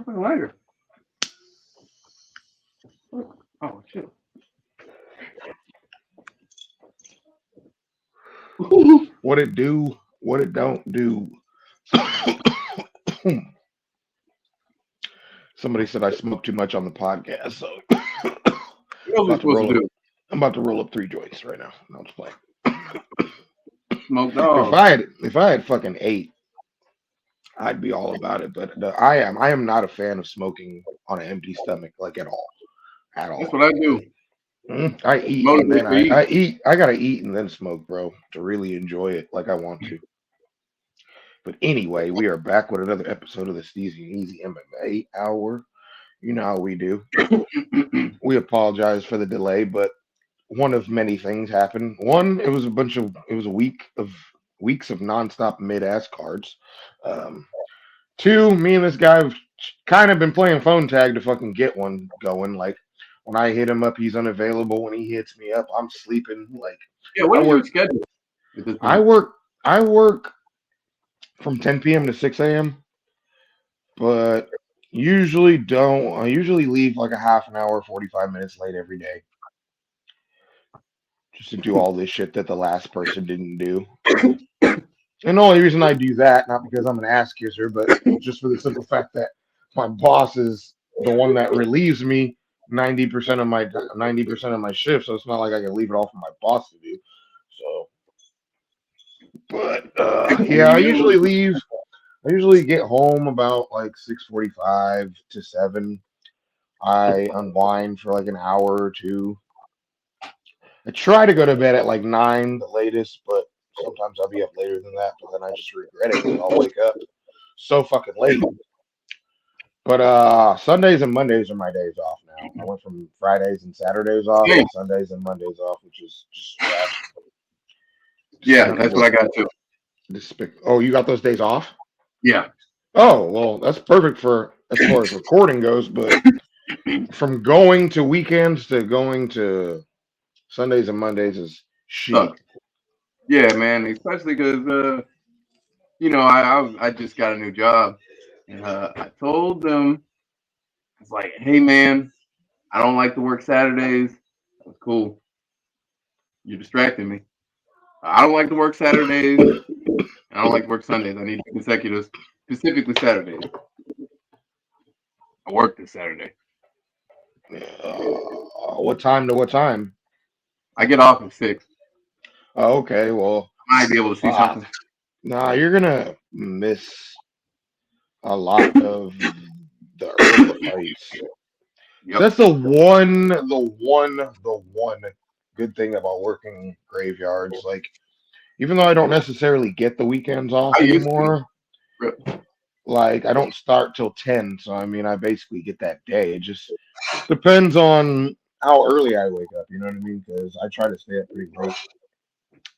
fucking lighter? Oh shit! What it do? What it don't do? Somebody said I smoke too much on the podcast, so What are we supposed to do? I'm about to roll up 3 joints right now. No, I'm just playing. Smoke dog. If I had fucking 8, I'd be all about it. But I am not a fan of smoking on an empty stomach, like at all. That's what I do. I eat and then I eat. I gotta eat and then smoke, bro, to really enjoy it like I want to. But anyway, we are back with another episode of the Steezy and Eazy MMA Hour. You know how we do. We apologize for the delay, but one of many things happened. One, it was a weeks of nonstop mid-ass cards. 2, me and this guy have kind of been playing phone tag to fucking get one going. Like when I hit him up, he's unavailable. When he hits me up, I'm sleeping. Like yeah, what is your schedule? I work from 10 p.m. to 6 a.m. But I usually leave like a half an hour, 45 minutes late every day. Just to do all this shit that the last person didn't do. And the only reason I do that, not because I'm an ass kisser, but just for the simple fact that my boss is the one that relieves me 90% of my shift, so it's not like I can leave it all for my boss to do. So, but yeah, I usually get home about like 6:45 to 7. I unwind for like an hour or 2. I try to go to bed at like 9, the latest, but sometimes I'll be up later than that. But then I just regret it because I'll wake up so fucking late. But Sundays and Mondays are my days off now. I went from Fridays and Saturdays off to Sundays and Mondays off, which is just trash. Yeah, that's what I got too. Oh, you got those days off? Yeah. Oh, well, that's perfect for as far as recording goes, but from going to weekends to going to Sundays and Mondays is shitty. Yeah, man, especially because I just got a new job, and I told them, it's like, hey man, I don't like to work Saturdays. That's cool. You're distracting me. I don't like to work Saturdays. I don't like to work Sundays. I need consecutive, specifically Saturdays. I work this Saturday. What time to what time? I get off at 6. Oh, okay, well, I might be able to see something. Nah, you're gonna miss a lot of the early fights. Yep. That's the one good thing about working graveyards. Like, even though I don't necessarily get the weekends off anymore, like I don't start till 10, so I mean I basically get that day. It just depends on how early I wake up, you know what I mean? Because I try to stay up pretty late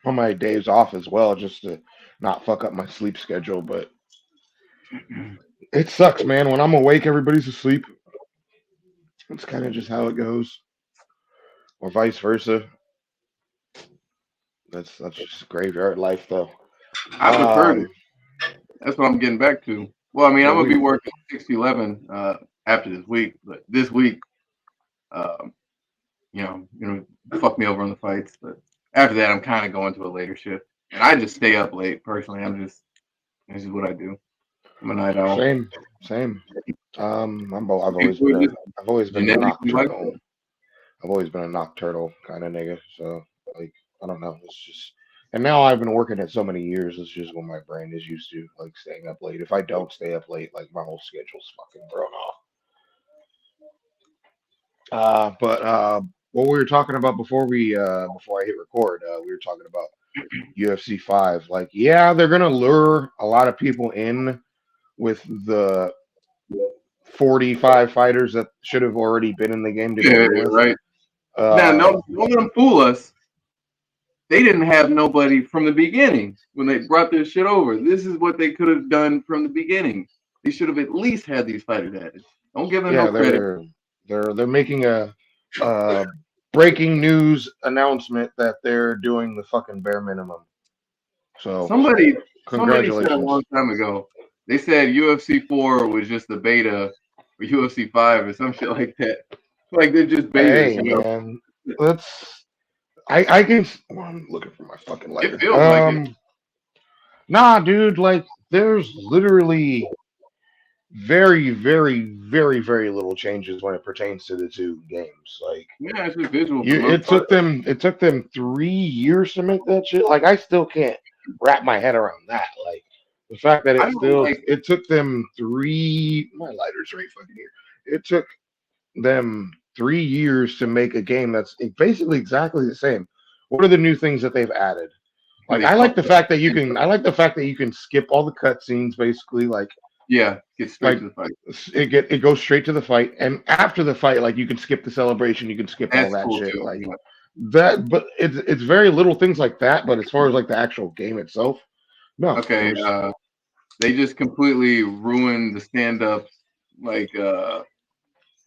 on my days off as well, just to not fuck up my sleep schedule. But it sucks, man. When I'm awake, everybody's asleep. It's kind of just how it goes, or vice versa. That's just graveyard life, though. I prefer it. That's what I'm getting back to. Well, I mean, I'm gonna be working 6-11 after this week, but this week, fuck me over on the fights. But after that, I'm kind of going to a later shift, and I just stay up late. Personally, this is what I do. I'm a night owl. Same. I've always been a nocturnal. I've always been a nocturnal kind of nigga. So like, I don't know. It's just, and now I've been working it so many years. It's just what my brain is used to, like staying up late. If I don't stay up late, like my whole schedule's fucking thrown off. But what we were talking about before I hit record, we were talking about UFC 5. Like, yeah, they're gonna lure a lot of people in with the 45 fighters that should have already been in the game to begin with. Right. Now, don't let them fool us. They didn't have nobody from the beginning when they brought this shit over. This is what they could have done from the beginning. They should have at least had these fighters added. Don't give them no credit. They're making a breaking news announcement that they're doing the fucking bare minimum. So somebody said a long time ago. They said UFC 4 was just the beta or UFC 5 or some shit like that. Like they're just betas, Hey, you know. man, let's. I can. Oh, I'm looking for my fucking It lighter. feels like it. Nah, dude. Like, there's literally very, very, very, very little changes when it pertains to the two games. Like, Yeah, it's just visual for the you, most part. it took them 3 years to make that shit. Like, I still can't wrap my head around that. Like, the fact that I don't like. it took them three. My lighter's right fucking here. It took them 3 years to make a game that's basically exactly the same. What are the new things that they've added? Like, They I like fucked the up. fact that you can. I like the fact that you can skip all the cutscenes. Basically, Yeah, get straight like to the fight. it goes straight to the fight, and after the fight, like you can skip the celebration, you can skip all That's that cool shit. too. Like Yeah. that, but it's very little things like that. But as far as like the actual game itself, no, Okay. there's They just completely ruined the stand-up. Like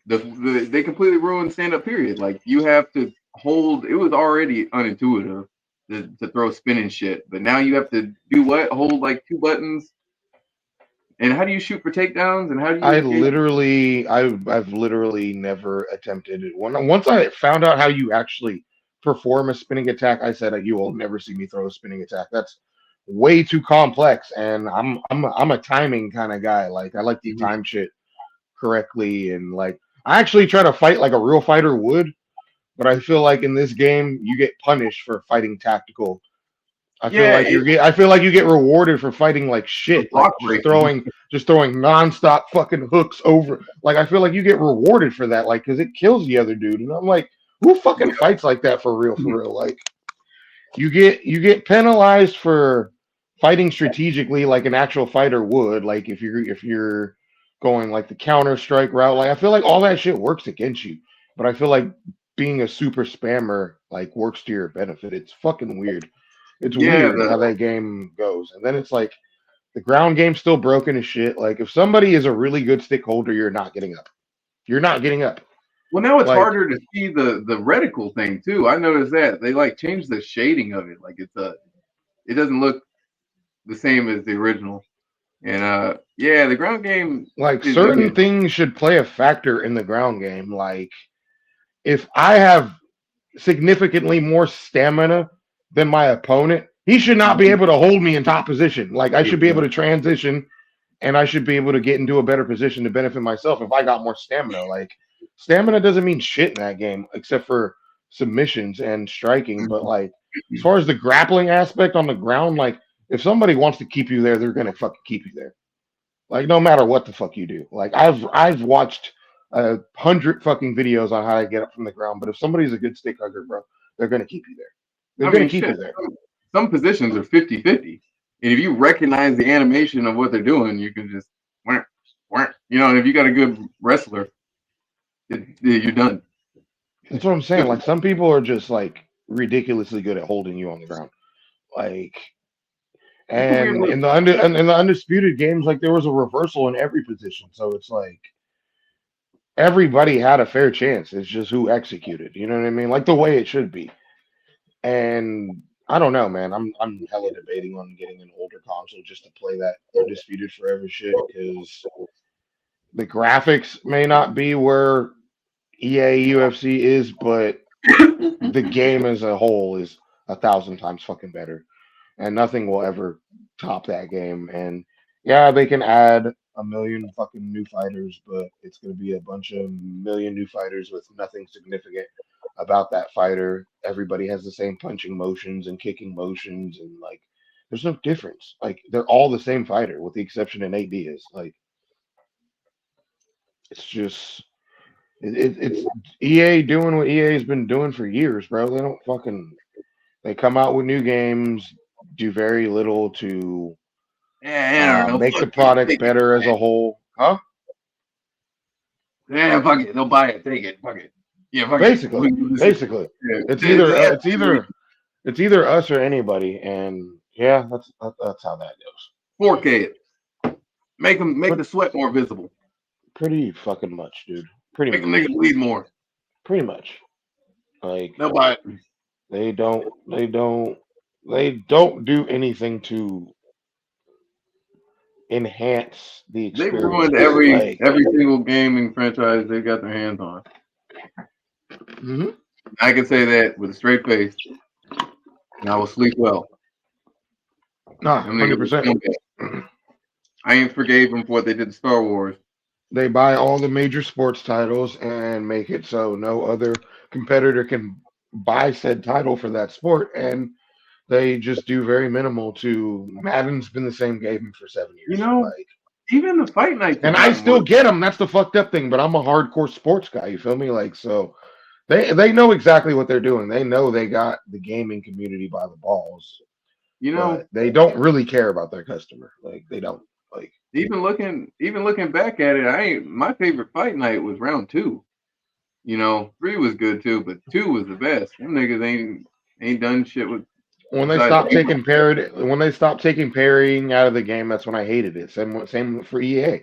they completely ruined stand-up. Period. Like you have to hold. It was already unintuitive to throw spinning shit, but now you have to do what? Hold like two buttons. And how do you shoot for takedowns? And how do you engage? I've literally never attempted it. Once I found out how you actually perform a spinning attack, I said you will never see me throw a spinning attack. That's way too complex, and I'm a timing kind of guy. Like I like to Mhm. time shit correctly, and like I actually try to fight like a real fighter would, but I feel like in this game you get punished for fighting tactical. Yeah, it, I feel like you get rewarded for fighting like for shit, like block breaking. just throwing nonstop fucking hooks over. Like I feel like you get rewarded for that, like because it kills the other dude. And I'm like, who fucking fights like that for real? For real? Like you get penalized for fighting strategically like an actual fighter would. Like if you're going like the counter strike route, like I feel like all that shit works against you. But I feel like being a super spammer like works to your benefit. It's fucking weird. It's Yeah, weird how that game goes. And then it's like the ground game's still broken as shit. Like if somebody is a really good stick holder, you're not getting up. You're not getting up. well, now it's Like harder to see the reticle thing too. I noticed that they like changed the shading of it. Like it doesn't look the same as the original. And yeah, the ground game is. I certain mean, things should play a factor in the ground game. Like if I have significantly more stamina than my opponent, he should not be able to hold me in top position. Like I should be able to transition and I should be able to get into a better position to benefit myself if I got more stamina. Like stamina doesn't mean shit in that game except for submissions and striking. But like as far as the grappling aspect on the ground, like if somebody wants to keep you there, they're gonna fucking keep you there. Like no matter what the fuck you do. Like I've watched 100 fucking videos on how to get up from the ground, but if somebody's a good stick hugger, bro, they're gonna keep you there. They're I gonna mean, keep shit. you there. Some positions are 50-50. And if you recognize the animation of what they're doing, you can just, you know, and if you got a good wrestler, you're done. That's what I'm saying. Like some people are just like ridiculously good at holding you on the ground. Like It's a weird and look. in the undisputed games, like there was a reversal in every position. So it's like everybody had a fair chance. It's just who executed. You know what I mean? Like the way it should be. And I don't know, man. I'm hella debating on getting an older console just to play that undisputed forever shit because the graphics may not be where EA UFC is, but the game as a whole is 1,000 times fucking better, and nothing will ever top that game. And yeah, they can add a million fucking new fighters, but it's going to be a bunch of million new fighters with nothing significant about that fighter. Everybody has the same punching motions and kicking motions, and like, there's no difference. Like, they're all the same fighter, with the exception of Nate Diaz. Like, it's just. It's EA doing what EA has been doing for years, bro. They don't fucking they come out with new games, do very little to Yeah, I don't know. make the Fuck it. product Take it. better as a whole. Huh? Yeah, fuck it. They'll buy it. Take it. Fuck it. Yeah, fuck it. Basically, basically, Yeah. it's They have it's either us or anybody, and yeah, that's how that goes. 4K it. Make But the sweat more visible. pretty fucking much, dude. Pretty Make them much, niggas bleed more. pretty much. Like They'll buy it. they don't, they don't, they don't do anything to enhance the They've experience. ruined Like, every single gaming franchise they got their hands on. mhm. I can say that with a straight face, and I will sleep well. Nah, Them niggas are 100%. scumbags. I ain't forgave them for what they did to Star Wars. They buy all the major sports titles and make it so no other competitor can buy said title for that sport, and they just do very minimal to. Madden's been the same game for 7 years. You know, Like, even the fight nights have and I gotten still worse. get them. That's the fucked up thing. But I'm a hardcore sports guy. You feel me? Like, so they know exactly what they're doing. They know they got the gaming community by the balls, You know, but they don't really care about their customer. Like, they don't. Like, even looking back at it, I ain't my favorite fight night was round two. You know, three was good too, but two was the best. Them niggas ain't done shit with when they besides. stopped taking when they stopped taking parrying out of the game, that's when I hated it. Same for EA,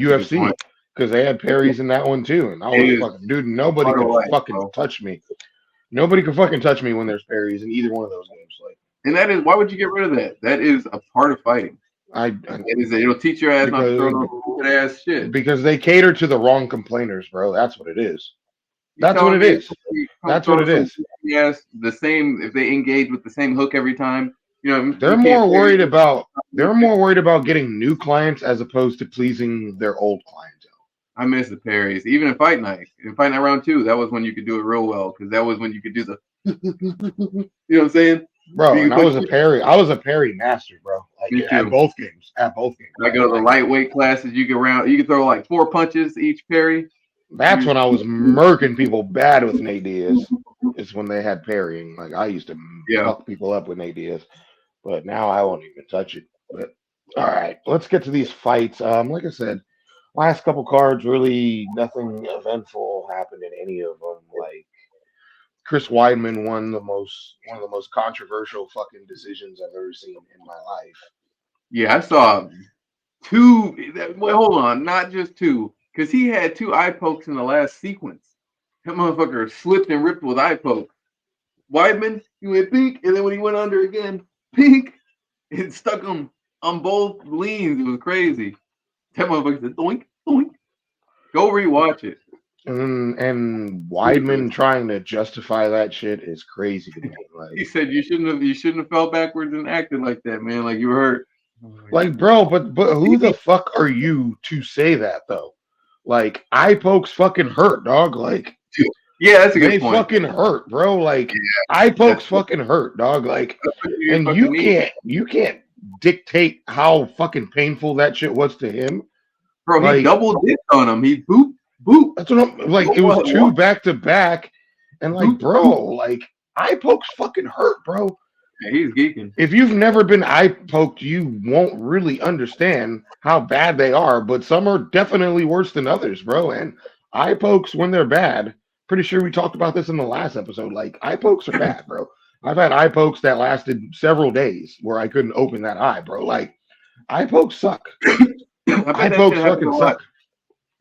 That's a good UFC, point. because they had parries in that one too, and I It was is fucking dude. Nobody part of could life, fucking bro. touch me. Nobody could fucking touch me when there's parries in either one of those games. Like, And that is why would you get rid of that? That is a part of fighting. I It'll teach your ass not to throw because no stupid ass shit. because they cater to the wrong complainers, bro. That's what it is. You That's what telling it me if is. you come That's what throw it some is. goofy ass the same if they engage with the same hook every time, you know They're you can't more parry. worried about they're more worried about getting new clients as opposed to pleasing their old clientele. I miss the parries. Even in fight night. In fight night round two, that was when you could do it real well because that was when you could do the you know what I'm saying? Bro, You and could put I was a parry master, bro. Like me at too. both games. At both games, I man. go to the Like lightweight classes. You could throw like 4 punches each parry. that's You when I was murking people bad with Nate Diaz. Is when they had parrying. Like I used to yeah. fuck people up with Nate Diaz. But now I won't even touch it. But all right, let's get to these fights. Like I said, last couple cards, really nothing eventful happened in any of them. Like Chris Weidman won one of the most controversial fucking decisions I've ever seen in my life. Yeah, I saw two. Wait, hold on, not just two, because he had two eye pokes in the last sequence. That motherfucker slipped and ripped with eye poke. Weidman, he went pink, and then when he went under again, pink, it stuck him on both leans. It was crazy. That motherfucker said, doink, doink. Go rewatch it. And Ridiculous. Weidman trying to justify that shit is crazy to me. He said you shouldn't have fell backwards and acted like that, man. Like you were hurt. bro, but who the fuck are you to say that though? Like eye pokes fucking hurt, dog. Like Yeah, that's a good they point. fucking hurt, bro. Like Yeah, eye pokes that's fucking hurt, dog. Like, your and fucking knee. you can't dictate how fucking painful that shit was to him. Bro, he Like double dipped on him. He boop, boop. that's what I'm like. It was two back to back, and like, Boop, bro, boop. like eye pokes fucking hurt, bro. Yeah, he's geeking. If you've never been eye poked, you won't really understand how bad they are. But some are definitely worse than others, bro. And eye pokes, when they're bad, pretty sure we talked about this in the last episode. Like eye pokes are bad, bro. I've had eye pokes that lasted several days where I couldn't open that eye, bro. Like eye pokes suck. I bet Eye that shit pokes happens a fucking lot. suck.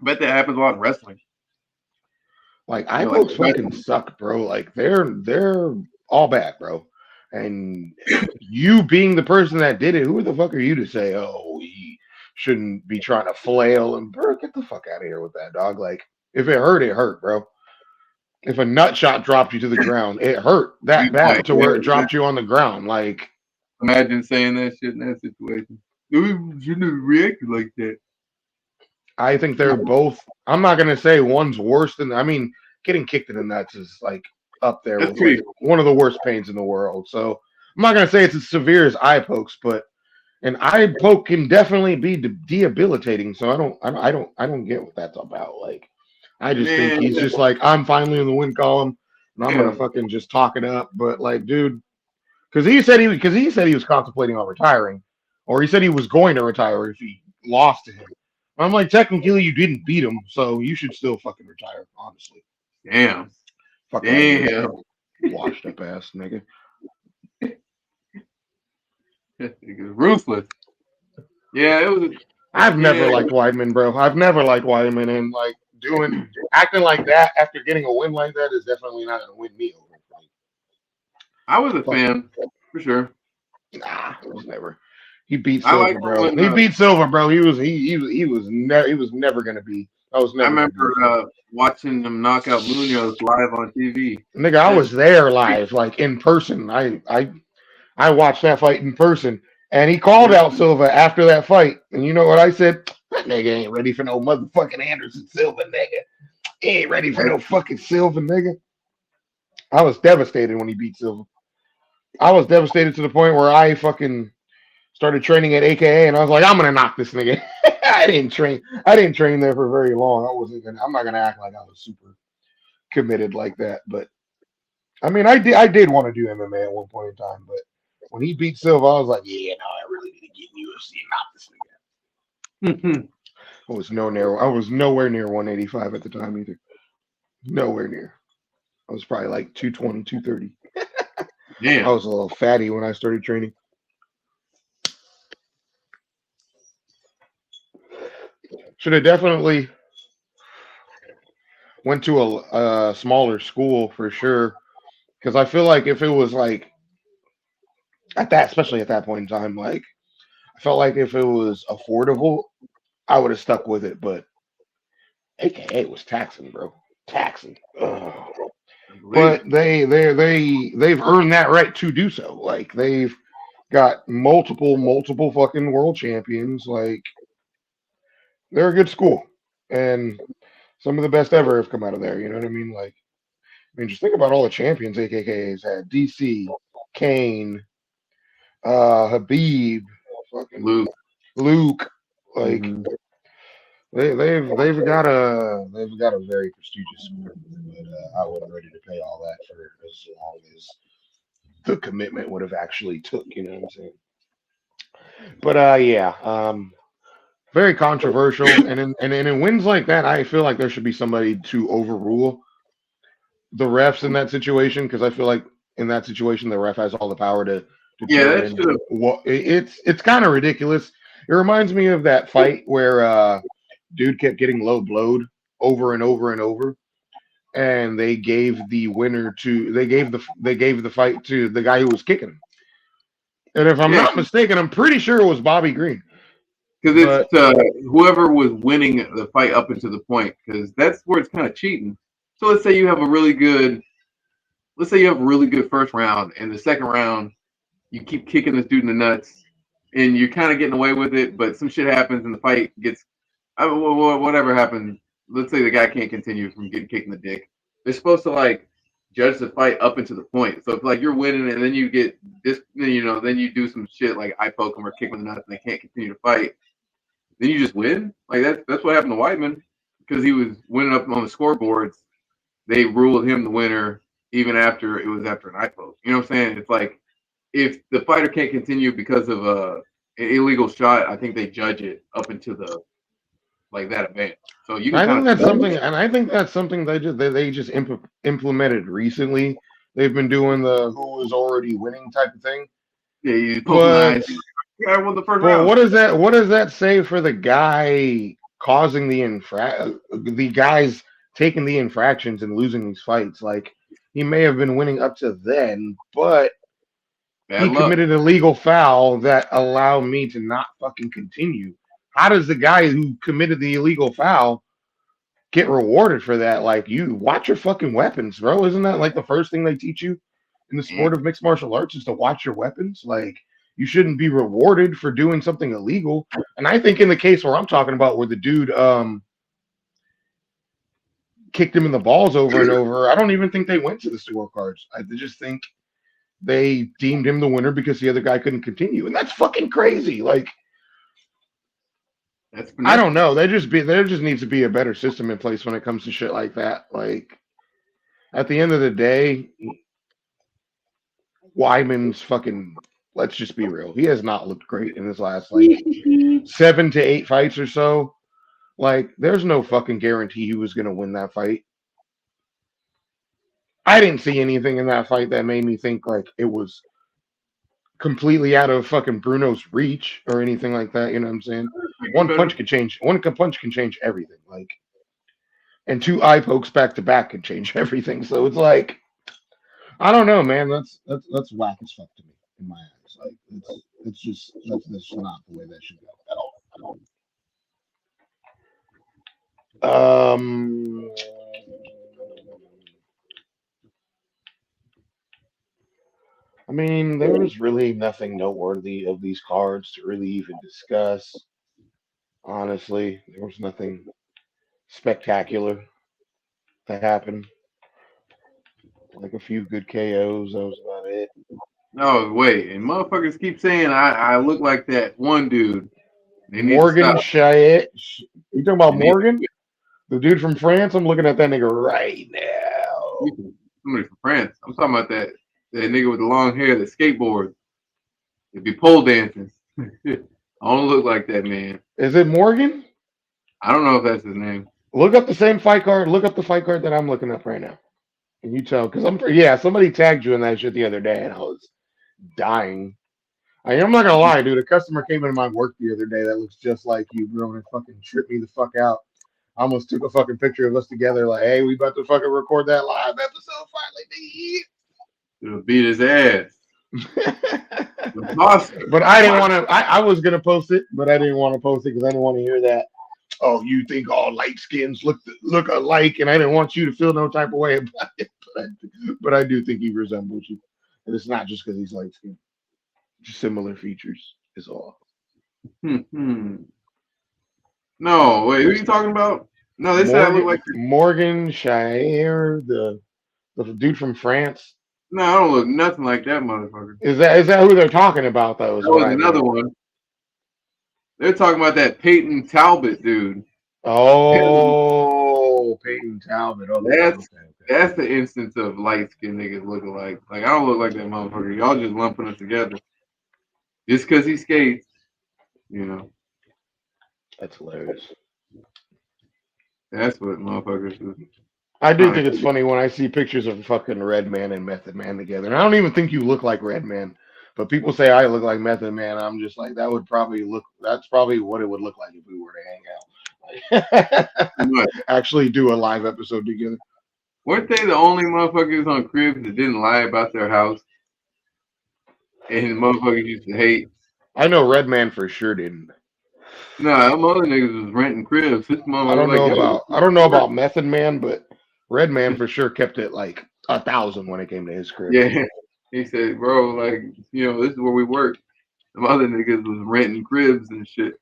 I bet that happens a lot in wrestling. Like eye You know, like pokes fucking suck, bro. Like they're all bad, bro. And you being the person that did it, who the fuck are you to say, oh, he shouldn't be trying to flail and bro, get the fuck out of here with that dog. Like if it hurt, bro. If a nut shot dropped you to the ground, it hurt that good point. bad to where it dropped you on the ground. Like Imagine saying that shit in that situation. You shouldn't have reacted like that. I think they're both. I'm not gonna say one's worse than. I mean, getting kicked in the nuts is like up there That's with like pretty. one of the worst pains in the world. So I'm not gonna say it's as severe as eye pokes, but an eye poke can definitely be debilitating. So I don't get what that's about. Like, I just think Man, he's just like I'm finally in the win column, and I'm gonna yeah. fucking just talk it up. But like, dude, because he said he was contemplating on retiring, or he said he was going to retire if he lost to him. I'm like, technically, you didn't beat him, so you should still fucking retire. Honestly, Damn. fuck out of here, Damn. washed up ass nigga. Ruthless. Yeah, it was. I've never Yeah, liked Weidman, bro. I've never liked Weidman, and like acting like that after getting a win like that is definitely not gonna win me over. Like, I was a fuck, fan for sure. nah, it was never. He beat I like Silva, him bro. when He beat Silva, bro. He was never gonna be. I was I never gonna be remember the fight. watching him knock out Munoz live on TV. Nigga, I That's was there live, like in person. I watched that fight in person, and he called out Silva after that fight. And you know what I said? That nigga ain't ready for no motherfucking Anderson Silva, nigga. He ain't ready for no fucking Silva, nigga. I was devastated when he beat Silva. I was devastated to the point where I fucking started training at AKA, and I was like, I'm gonna knock this nigga. I didn't train. I didn't train there for very long. I wasn't gonna. I'm not gonna act like I was super committed like that. But I mean, I did. I did want to do MMA at one point in time, but when he beat Silva, I was like, yeah, no, I really need to get in UFC and knock this nigga. I was no near. I was nowhere near 185 at the time either. Nowhere near. I was probably like 220, 230. I damn. was a little fatty when I started training. Should have definitely went to a smaller school for sure. Because I feel like if it was like at that, especially at that point in time, like I felt like if it was affordable, I would have stuck with it. But AKA was taxing, bro, taxing. Ugh. I believe it. But they've earned that right to do so. Like they've got multiple fucking world champions. Like they're a good school, and some of the best ever have come out of there. You know what I mean? Like I mean, just think about all the champions AKK's had: DC, Kane, Habib, fucking Luke. Luke. Like Hmm. they've got a very prestigious school, but I wasn't ready to pay all that for as long as the commitment would have actually took. You know what I'm saying? But yeah, very controversial, and in wins like that, I feel like there should be somebody to overrule the refs in that situation because I feel like in that situation the ref has all the power to Yeah, that determine should have. what it's kind of ridiculous. It reminds me of that fight where dude kept getting low blowed over and over and over, and they gave the fight to the guy who was kicking him. And if I'm Yeah, not mistaken, I'm pretty sure it was Bobby Green. because But it's whoever was winning the fight up until the point. Because that's where it's kind of cheating. So let's say you have a really good first round, and the second round you keep kicking this dude in the nuts, and you're kind of getting away with it, but some shit happens and the fight gets whatever happened. Let's say the guy can't continue from getting kicked in the dick. They're supposed to like judge the fight up into the point. So if like you're winning and then you get this, then you do some shit like I poke them or kick them in the nuts and they can't continue to fight, then you just win. Like that's what happened to Weidman because he was winning up on the scoreboards. They ruled him the winner even after it was after an eye poke. You know what I'm saying? It's like if the fighter can't continue because of an illegal shot, I think they judge it up into the like that event. So you can I kind think of that's split something, it. and I think that's something they just implemented recently. They've been doing the who is already winning type of thing. Yeah, you poke him in the But eyes. Yeah, I won the first but round. what does that say for the guy causing the guys taking the infractions and losing these fights? Like he may have been winning up to then, but Bad he luck. committed a legal foul that allowed me to not fucking continue. How does the guy who committed the illegal foul get rewarded for that? Like, you watch your fucking weapons, bro. Isn't that like the first thing they teach you in the Yeah. sport of mixed martial arts is to watch your weapons? Like, you shouldn't be rewarded for doing something illegal. And I think in the case where I'm talking about, where the dude kicked him in the balls over and over, I don't even think they went to the scorecards. I just think they deemed him the winner because the other guy couldn't continue, and that's fucking crazy. Like, That's I finesse. don't know. There just needs to be a better system in place when it comes to shit like that. Like, at the end of the day, Wyman's fucking. Let's just be real. He has not looked great in his last like 7 to 8 fights or so. Like, there's no fucking guarantee he was gonna win that fight. I didn't see anything in that fight that made me think like it was completely out of fucking Bruno's reach or anything like that. You know what I'm saying? One Better. punch can change. One punch can change everything. Like, and two eye pokes back to back can change everything. So it's like, I don't know, man. That's whack as fuck to me in my eyes. Like, It's just that's not the way that should go at all. I mean, there was really nothing noteworthy of these cards to really even discuss. Honestly, there was nothing spectacular that happened. Like a few good KOs. That was about it. No, wait, and motherfuckers keep saying I look like that one dude. They need to Morgan stop. Chayet. You talking about They need Morgan? The dude from France? I'm looking at that nigga right now. somebody from France. I'm talking about that nigga with the long hair that skateboards. It be pole dancing. I don't look like that man. Is it Morgan? I don't know if that's his name. Look up the same fight card. Look up the fight card that I'm looking up right now. And you tell, because yeah, somebody tagged you in that shit the other day, and I was dying. I'm not gonna lie, dude. A customer came into my work the other day that looks just like you, bro, and fucking tripped me the fuck out. I almost took a fucking picture of us together, like, hey, we about to fucking record that live episode It'll beat his ass. finally. Awesome. But I didn't want to. I was gonna post it, but I didn't want to post it because I didn't want to hear that. Oh, you think all light skins look alike, and I didn't want you to feel no type of way about it. But I do think he resembles you, and it's not just because he's light skinned. Just similar features is all. No, wait, who are you talking about? No, they said I look like. Morgan Shire, the dude from France. No, I don't look nothing like that motherfucker. Is that who they're talking about though? Is That what was I another mean. one. They're talking about that Peyton Talbot dude. Oh, Peyton Talbot. That's Okay. that's the instance of light skinned niggas looking like. Like I don't look like that motherfucker. Y'all just lumping us together. Just because he skates, you know. That's hilarious. That's what motherfuckers do. I do Trying think to it's funny when I see pictures of fucking Redman and Method Man together. And I don't even think you look like Redman, but people say I look like Method Man. I'm just like, that's probably what it would look like if we were to hang out. Actually do a live episode together. Weren't they the only motherfuckers on Cribs that didn't lie about their house? And motherfuckers used to hate. I know Redman for sure didn't. Nah, them other niggas was renting cribs. This I motherfucker don't was like, know yo, about I don't know about Method Man, but Redman for sure kept it like 1,000 when it came to his crib. yeah. He said, bro, like, this is where we work. Some other niggas was renting cribs and shit.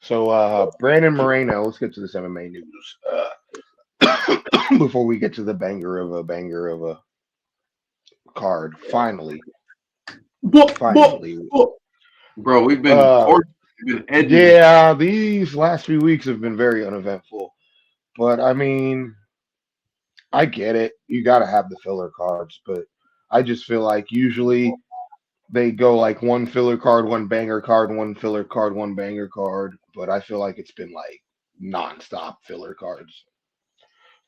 So Brandon Moreno, let's get to this MMA news. Before we get to the banger of a card. Finally. Bro, we've been edging. Yeah, these last few weeks have been very uneventful. But I mean, I get it. You got to have the filler cards, but I just feel like usually they go like one filler card, one banger card, one filler card, one banger card. But I feel like it's been like nonstop filler cards.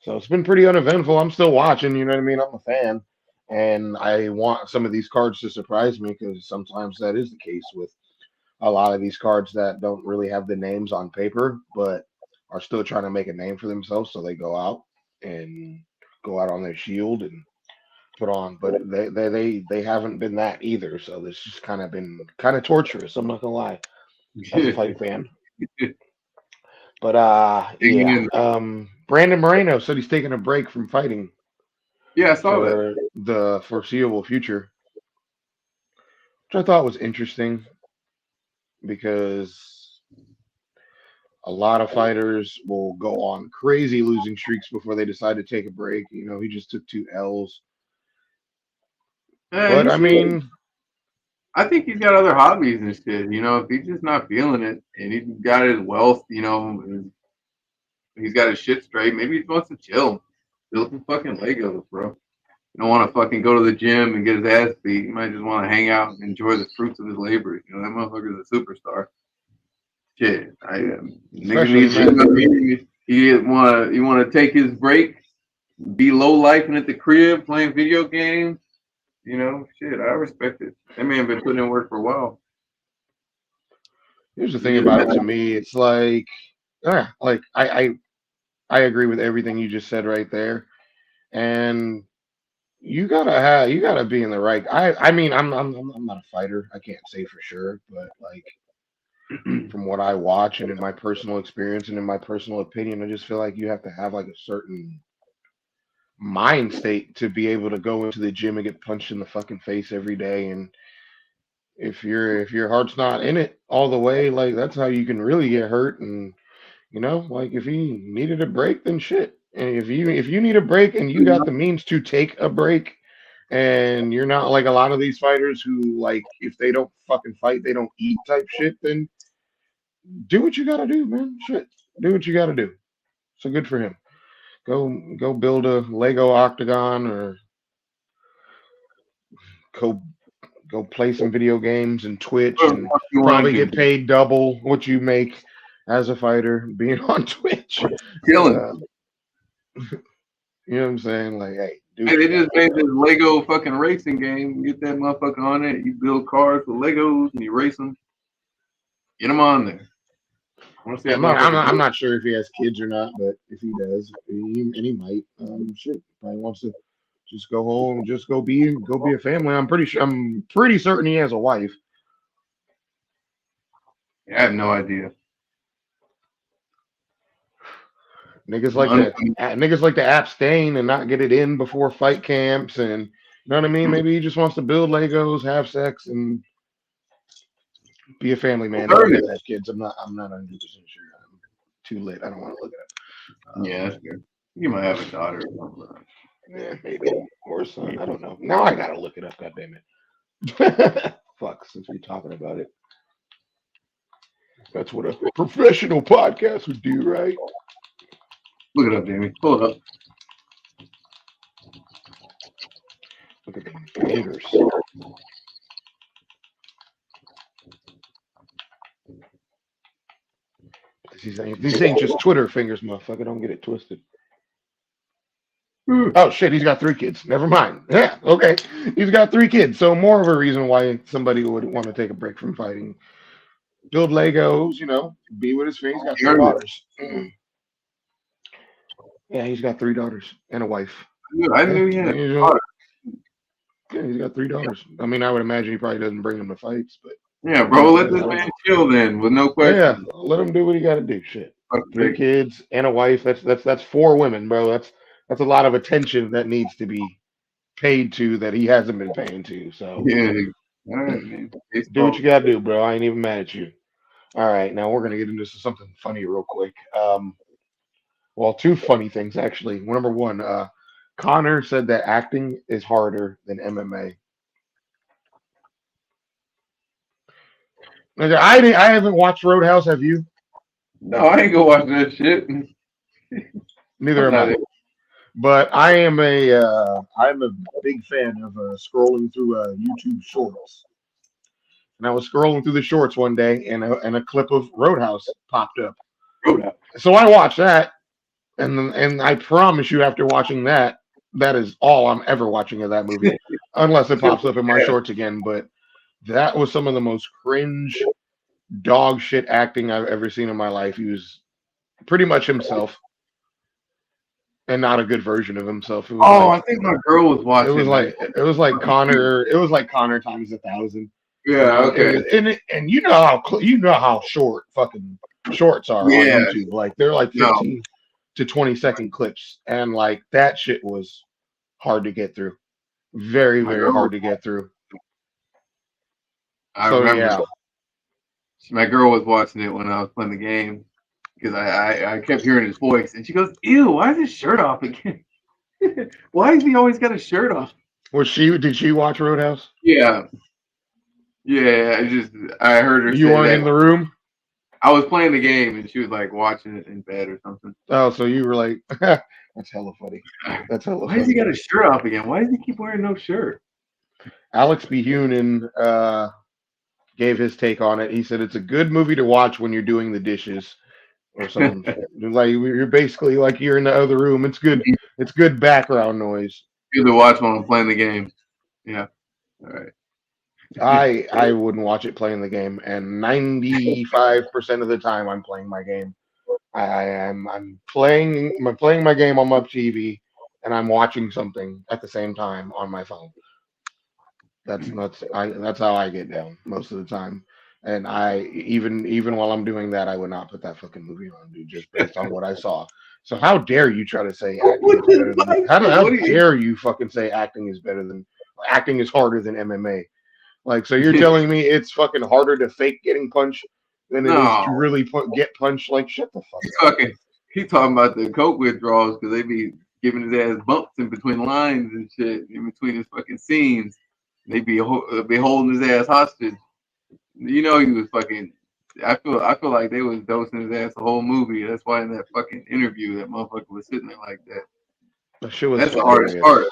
So it's been pretty uneventful. I'm still watching, you know what I mean? I'm a fan. And I want some of these cards to surprise me because sometimes that is the case with a lot of these cards that don't really have the names on paper, but are still trying to make a name for themselves. So they and go out on their shield and put on, but they haven't been that either. So this just kind of been kind of torturous. I'm not gonna lie, as a fight fan. But yeah. Brandon Moreno said he's taking a break from fighting. Yeah, I saw that. For the foreseeable future, which I thought was interesting because a lot of fighters will go on crazy losing streaks before they decide to take a break. He just took 2 L's. But I mean, I think he's got other hobbies and shit. If he's just not feeling it and he's got his wealth, he's got his shit straight, maybe he wants to chill. Build some fucking Legos, bro. You don't want to fucking go to the gym and get his ass beat. You might just want to hang out and enjoy the fruits of his labor. That motherfucker's a superstar. Shit, nigga needs he want to take his break, be low life and at the crib playing video games. Shit, I respect it. That man been putting in work for a while. Here's the thing about it to me. It's like I agree with everything you just said right there. And you gotta be in the right. I mean, I'm not a fighter. I can't say for sure, but like from what I watch and in my personal experience and in my personal opinion, I just feel like you have to have like a certain mind state to be able to go into the gym and get punched in the fucking face every day. And if your heart's not in it all the way, like that's how you can really get hurt. And like if he needed a break, then shit. And if you need a break and you got the means to take a break, and you're not like a lot of these fighters who like if they don't fucking fight, they don't eat type shit, then do what you gotta do, man. Shit. Do what you gotta do. So good for him. Go build a Lego octagon or go go play some video games and Twitch Whatever the and fuck you want probably to get do. paid double what you make as a fighter being on Twitch. Killing. You know what I'm saying? Like, hey, do Hey, what you they gotta just made this Lego fucking racing game. Get that motherfucker on it. You build cars with Legos and you race them. Get them on there. I want to see that motherfucker I'm do not sure if he has kids or not, but if he does, and he might, shit, probably wants to just go home, just go be a family. I'm pretty certain he has a wife. it. I have no idea. Niggas like to abstain and not get it in before fight camps, and you know what I mean. Maybe he just wants to build Legos, have sex, and be a family man. If he does have kids, I'm not 100% sure. I'm too lit. I don't want to look it up. Yeah, that's good. You might have a daughter or something. Yeah, maybe or a son. I don't know. Now I gotta look it up. God damn it. Fuck. Since we're talking about it, that's what a professional podcast would do, right? Look it up, Jamie. Pull it up. Look at them fingers. These ain't just Twitter fingers, motherfucker. Don't get it twisted. Oh shit, he's got 3 kids. Never mind. Yeah, okay. He's got 3 kids. So more of a reason why somebody would want to take a break from fighting. Build Legos, be with his family. He's got 3 daughters. Yeah, he's got 3 daughters and a wife. I knew he had a daughter. Yeah, he's got 3 daughters. I mean, I would imagine he probably doesn't bring them to fights, but Yeah, bro, let this man chill then with no question. yeah, let him do what he got to do. Shit, 3 kids and a wife. That's 4 women, bro. That's a lot of attention that needs to be paid to that he hasn't been paying to. So yeah, all right, man. Do what you got to do, bro. I ain't even mad at you. All right, now we're gonna get into something funny real quick. Well, 2 funny things actually. Number 1, Connor said that acting is harder than MMA. I haven't watched Roadhouse. Have you? No, I ain't gonna watch that shit. Neither am I. But I'm a big fan of scrolling through YouTube Shorts. And I was scrolling through the shorts one day, and a clip of Roadhouse popped up. Roadhouse. So I watched that, and I promise you, after watching that, that is all I'm ever watching of that movie, unless it pops up in my shorts again. But that was some of the most cringe, dog shit acting I've ever seen in my life. He was pretty much himself, and not a good version of himself. I think my girl was watching. It was like Connor. It was like Connor times 1,000. Yeah, okay. And you know how short fucking shorts are on YouTube. Like they're like 15 to 20-second clips, and like that shit was hard to get through. Very, very hard to get through. I remember. Yeah. My girl was watching it when I was playing the game because I kept hearing his voice, and she goes, "Ew, why is his shirt off again? Why has he always got his shirt off?" Did she watch Roadhouse? Yeah. Yeah, I heard her. You weren't in the room? I was playing the game, and she was like watching it in bed or something. Oh, so you were like, that's hella funny. That's hella funny. Why has he got his shirt off again? Why does he keep wearing no shirt? Alex B. Hunan gave his take on it. He said it's a good movie to watch when you're doing the dishes or something. Like you're basically like you're in the other room. It's good. It's good background noise. Good to watch when I'm playing the game. Yeah. All right. I wouldn't watch it playing the game, and 95% of the time I'm playing my game. I'm playing my game on my TV, and I'm watching something at the same time on my phone. That's how I get down most of the time. And I even while I'm doing that, I would not put that fucking movie on, dude, just based on what I saw. So how dare you try to say acting What is the better than fuck? how What are you? dare you fucking say acting is harder than MMA? Like, so you're telling me it's fucking harder to fake getting punched than it is to No, really get punched? Like, shut the fuck he's up. talking. He talking about the coke withdrawals because they be giving his ass bumps in between lines and shit, in between his fucking scenes. They be holding his ass hostage. You know he was fucking. I feel like they was dosing his ass the whole movie. That's why in that fucking interview that motherfucker was sitting there like that. That shit was That's the hardest part. hilarious.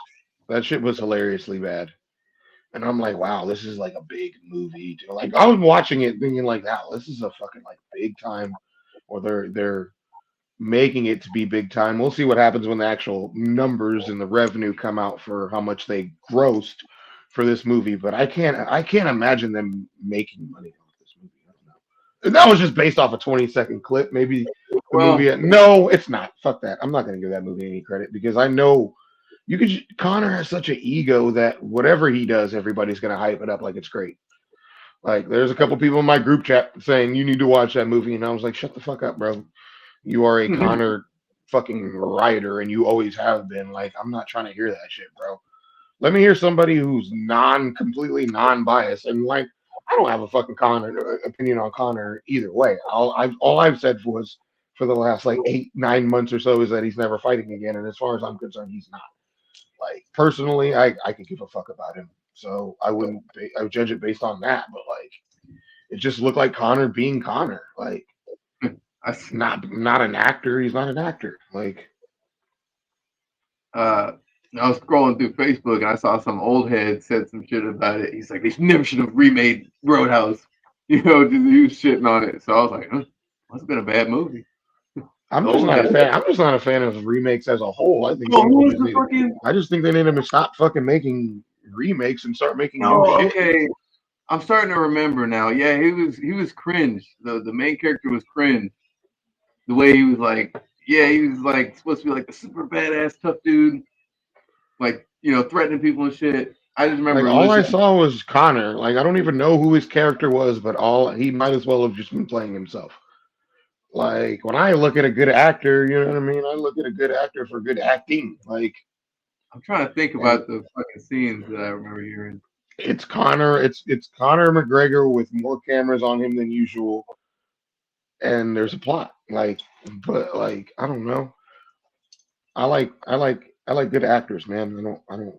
That shit was hilariously bad. And I'm like, wow, this is like a big movie. Like, I was watching it thinking like, wow, this is a fucking like big time, or they're making it to be big time. We'll see what happens when the actual numbers and the revenue come out for how much they grossed for this movie. But I can't imagine them making money off this movie. I don't know. And that was just based off a 20-second clip. Maybe the Well, movie. No, it's not. Fuck that. I'm not gonna give that movie any credit because I know Connor has such an ego that whatever he does, everybody's gonna hype it up like it's great. Like there's a couple people in my group chat saying you need to watch that movie, and I was like, shut the fuck up, bro. You are a Connor fucking writer, and you always have been. Like I'm not trying to hear that shit, bro. Let me hear somebody who's completely non-biased, and like I don't have a fucking Connor opinion on Connor either way. All I've said was for the last like 8 9 months or so is that he's never fighting again, and as far as I'm concerned, he's not. Like personally, I could give a fuck about him, so I would judge it based on that. But like, it just looked like Connor being Connor, like I not an actor. He's not an actor. Like, uh, I was scrolling through Facebook and I saw some old head said some shit about it. He's like, they never should have remade Roadhouse. Just he was shitting on it. So I was like, huh, must have been a bad movie. I'm The just old not a head. fan. I'm just not a fan of remakes as a whole. Oh, who was the fucking? I just think they need to stop fucking making remakes and start making new No, shit. okay. I'm starting to remember now. Yeah, he was cringe. The main character was cringe. The way he was like, yeah, he was like supposed to be like the super badass tough dude, like threatening people and shit. I just Like remember all I listening. saw was Connor. Like I don't even know who his character was, but all he might as well have just been playing himself. Like when I look at a good actor, you know what I mean? I look at a good actor for good acting. Like I'm trying to think and about the fucking scenes that I remember hearing. it's Connor McGregor with more cameras on him than usual, and there's a plot. But like I don't know. I like good actors, man. I'm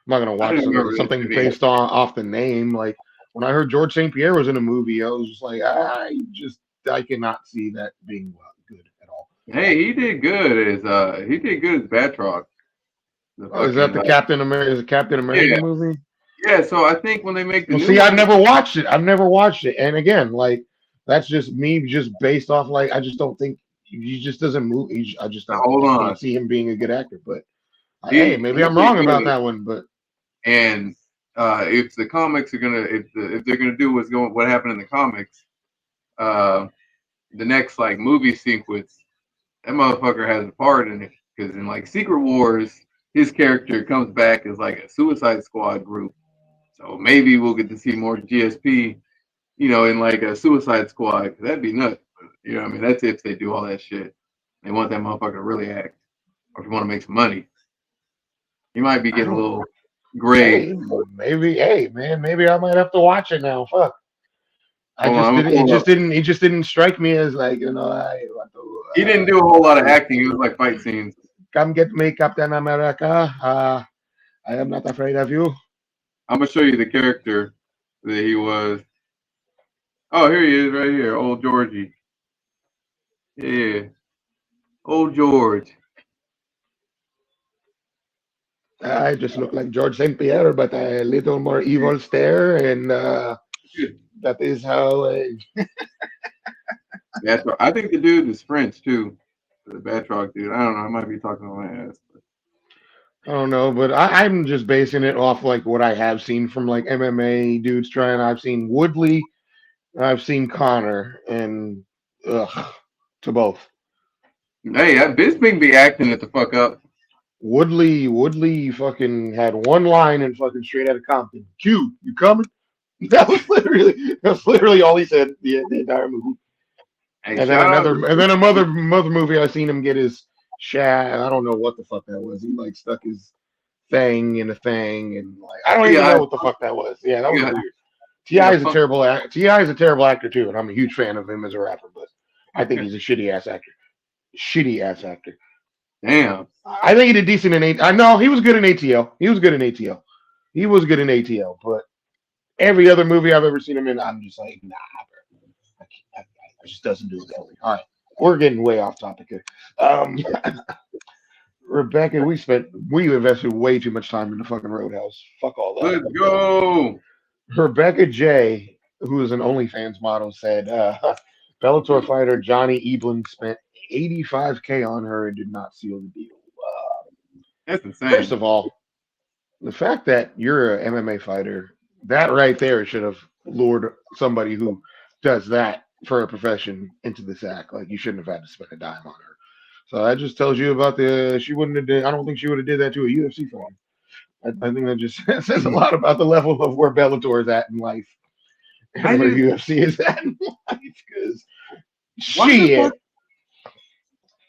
not gonna I watch didn't remember this something movie. based on off the name. Like when I heard George St. Pierre was in a movie, I was just like, I cannot see that being good at all. Hey, he did good as Batroc. The Oh, is that fucking the like Captain America yeah movie? yeah. So I think when they make the Well, new see, I've one, never watched it. I've never watched it. And again, like that's just me, just based off like I just don't think he just doesn't move. I just now, don't. hold I on, can't see him being a good actor. But hey, maybe he I'm did wrong about good. that one. But And if the comics are gonna if they're gonna do what happened in the comics, uh, the next like movie sequence, that motherfucker has a part in it because in like Secret Wars, his character comes back as like a Suicide Squad group. So maybe we'll get to see more GSP, in like a Suicide Squad. 'Cause that'd be nuts. You know what I mean? That's if they do all that shit. They want that motherfucker to really act, or if you want to make some money, he might be I getting a don't. little gray. Hey, maybe. Hey, man, maybe I might have to watch it now. Fuck. I Hold on, just I'm gonna didn't. It pull it just up. didn't. It just didn't strike me as like I want He didn't do a whole lot of to. acting. It was like fight scenes. Come get me, Captain America. I am not afraid of you. I'm gonna show you the character that he was. Oh, here he is, right here, old Georgie. Yeah, old George. I just look like George St. Pierre, but a little more evil stare, and that is how. That's right. I think the dude is French too. The Batroc dude. I don't know. I might be talking on my ass. I don't know, but I'm just basing it off like what I have seen from like MMA dudes trying. I've seen Woodley, I've seen Connor, and ugh, to both. Hey, Bisping be acting it the fuck up. Woodley fucking had one line in fucking Straight Outta Compton. Q, you coming? That was literally all he said the entire movie. Hey, And then shout out another movie I seen him get his shad. I don't know what the fuck that was. He like stuck his thing in a thing, and like I don't even T.I. know what the fuck that was. Yeah, that was Yeah, weird. yeah, Ti is a terrible actor too, and I'm a huge fan of him as a rapper. But I think he's a shitty ass actor. Shitty ass actor. damn. I think he did decent in ATL. I know he was good in ATL. He was good in ATL. He was good in ATL. But every other movie I've ever seen him in, I'm just like, nah, bro. It just doesn't do it for me. All right, we're getting way off topic here. Um, Rebecca, we invested way too much time in the fucking Roadhouse. Fuck all that. Let's go. Rebecca J, who is an OnlyFans model, said Bellator fighter Johnny Eblin spent 85K on her and did not seal the deal. That's First insane. of all, the fact that you're an MMA fighter, that right there should have lured somebody who does that for a profession into the sack. Like you shouldn't have had to spend a dime on her. So that just tells you about she wouldn't have did. I don't think she would have did that to a UFC fighter. I think that just says a lot about the level of where Bellator is at in life I and where just UFC is at in life. Because why the fuck? shit,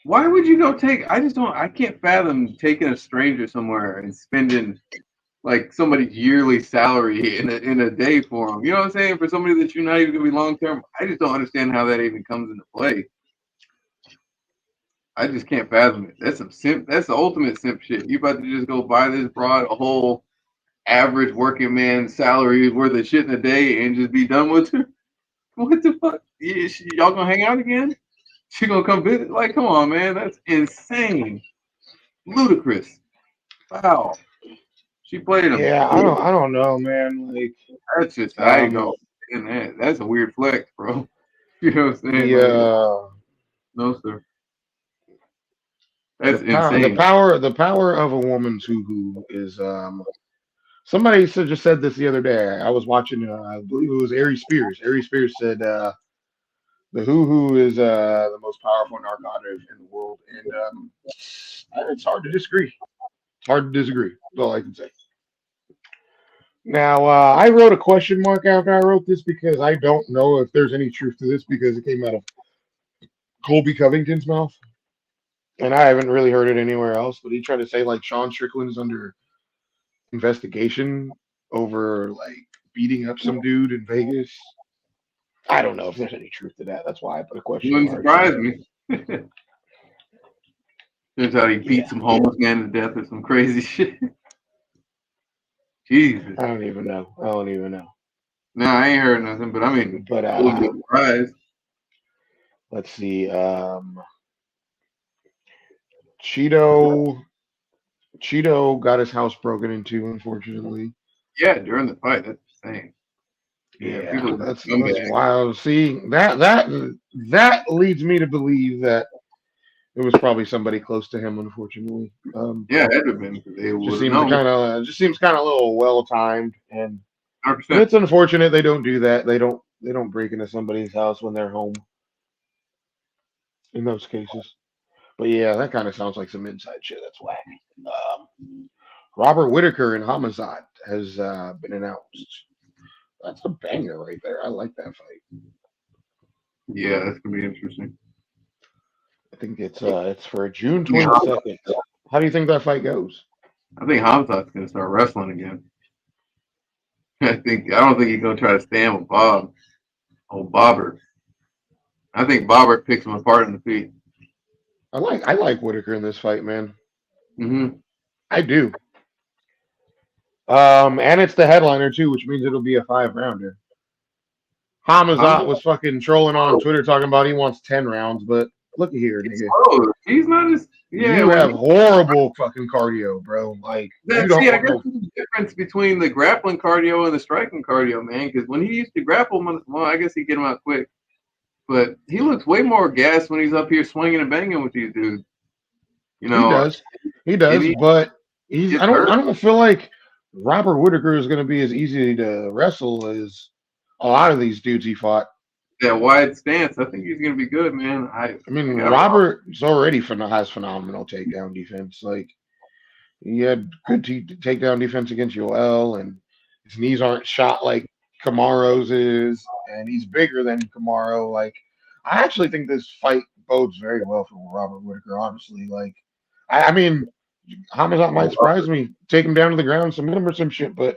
Why would you go take? I just don't. I can't fathom taking a stranger somewhere and spending like somebody's yearly salary in a day for them. You know what I'm saying? For somebody that you're not even gonna be long term. I just don't understand how that even comes into play. I just can't fathom it. That's some simp. That's the ultimate simp shit. You about to just go buy this broad a whole average working man salary worth of shit in a day and just be done with her? What the fuck? Y'all gonna hang out again? She gonna come visit? Like, come on, man. That's insane. Ludicrous. Wow. She played him. yeah, I don't know, man. Like, That's just I ain't um, go. That's a weird flex, bro. You know what I'm saying? the Like, no sir. the That's power the insane. power the power of a woman's who is somebody just said this the other day. I was watching I believe it was Ari Spears. Ari Spears said the hoo is the most powerful narcotic in the world, and it's hard to disagree. It's hard to disagree. That's all I can say. Now, I wrote a question mark after I wrote this because I don't know if there's any truth to this because it came out of Colby Covington's mouth, and I haven't really heard it anywhere else. But he tried to say like Sean Strickland is under investigation over like beating up some dude in Vegas. I don't know if there's any truth to that. That's why I put a question Wouldn't mark. But surprise me. Turns out he beat yeah, some homeless man to death or some crazy shit. Jesus. I don't even know. I don't even know. No, I ain't heard nothing, but I mean, But I wouldn't be surprised. let's see. Cheeto Cheeto got his house broken into, unfortunately. Yeah, during the fight, that's insane. Yeah, Yeah, people are that's scumbags. wild. See, that leads me to believe that it was probably somebody close to him, unfortunately. Yeah, it had to have been because they Just would have seems known. kind of just seems kind of a little well timed, and 100%. it's unfortunate they don't do that. They don't break into somebody's house when they're home in those cases. But yeah, that kind of sounds like some inside shit. That's whack. Robert Whittaker in Homicide has been announced. That's a banger right there. I like that fight. Yeah, that's gonna be interesting. I think it's for June I mean, 22nd. How do you think that fight goes? I think Khamzat's gonna start wrestling again. I don't think he's gonna try to stand with Bob. Oh, Bobber. I think Bobber picks him apart in the feet. I like Whittaker in this fight, man. Hmm. I do. And it's the headliner too, which means it'll be a 5 rounder. Hamazat Khamzat, was fucking trolling on Twitter talking about he wants 10 rounds, but look at here, he's nigga. slow. He's not as yeah. You When have horrible fucking cardio, bro. Like you don't see, I want guess no. there's a difference between the grappling cardio and the striking cardio, man. Because when he used to grapple, well, I guess he'd get him out quick. But he looks way more gassed when he's up here swinging and banging with these dudes. You He know, does, he and does, he but he's. gets I don't. hurt. I don't feel like Robert Whittaker is going to be as easy to wrestle as a lot of these dudes he fought. That wide stance. I think he's gonna be good, man. I mean, I don't know. Robert's already has phenomenal takedown defense. Like He had good takedown defense against Yoel, and his knees aren't shot like Kamaro's is, and he's bigger than Kamaro. Like, I actually think this fight bodes very well for Robert Whittaker. Honestly, like, I mean, Hamzat might surprise me, take him down to the ground, submit him or some shit, but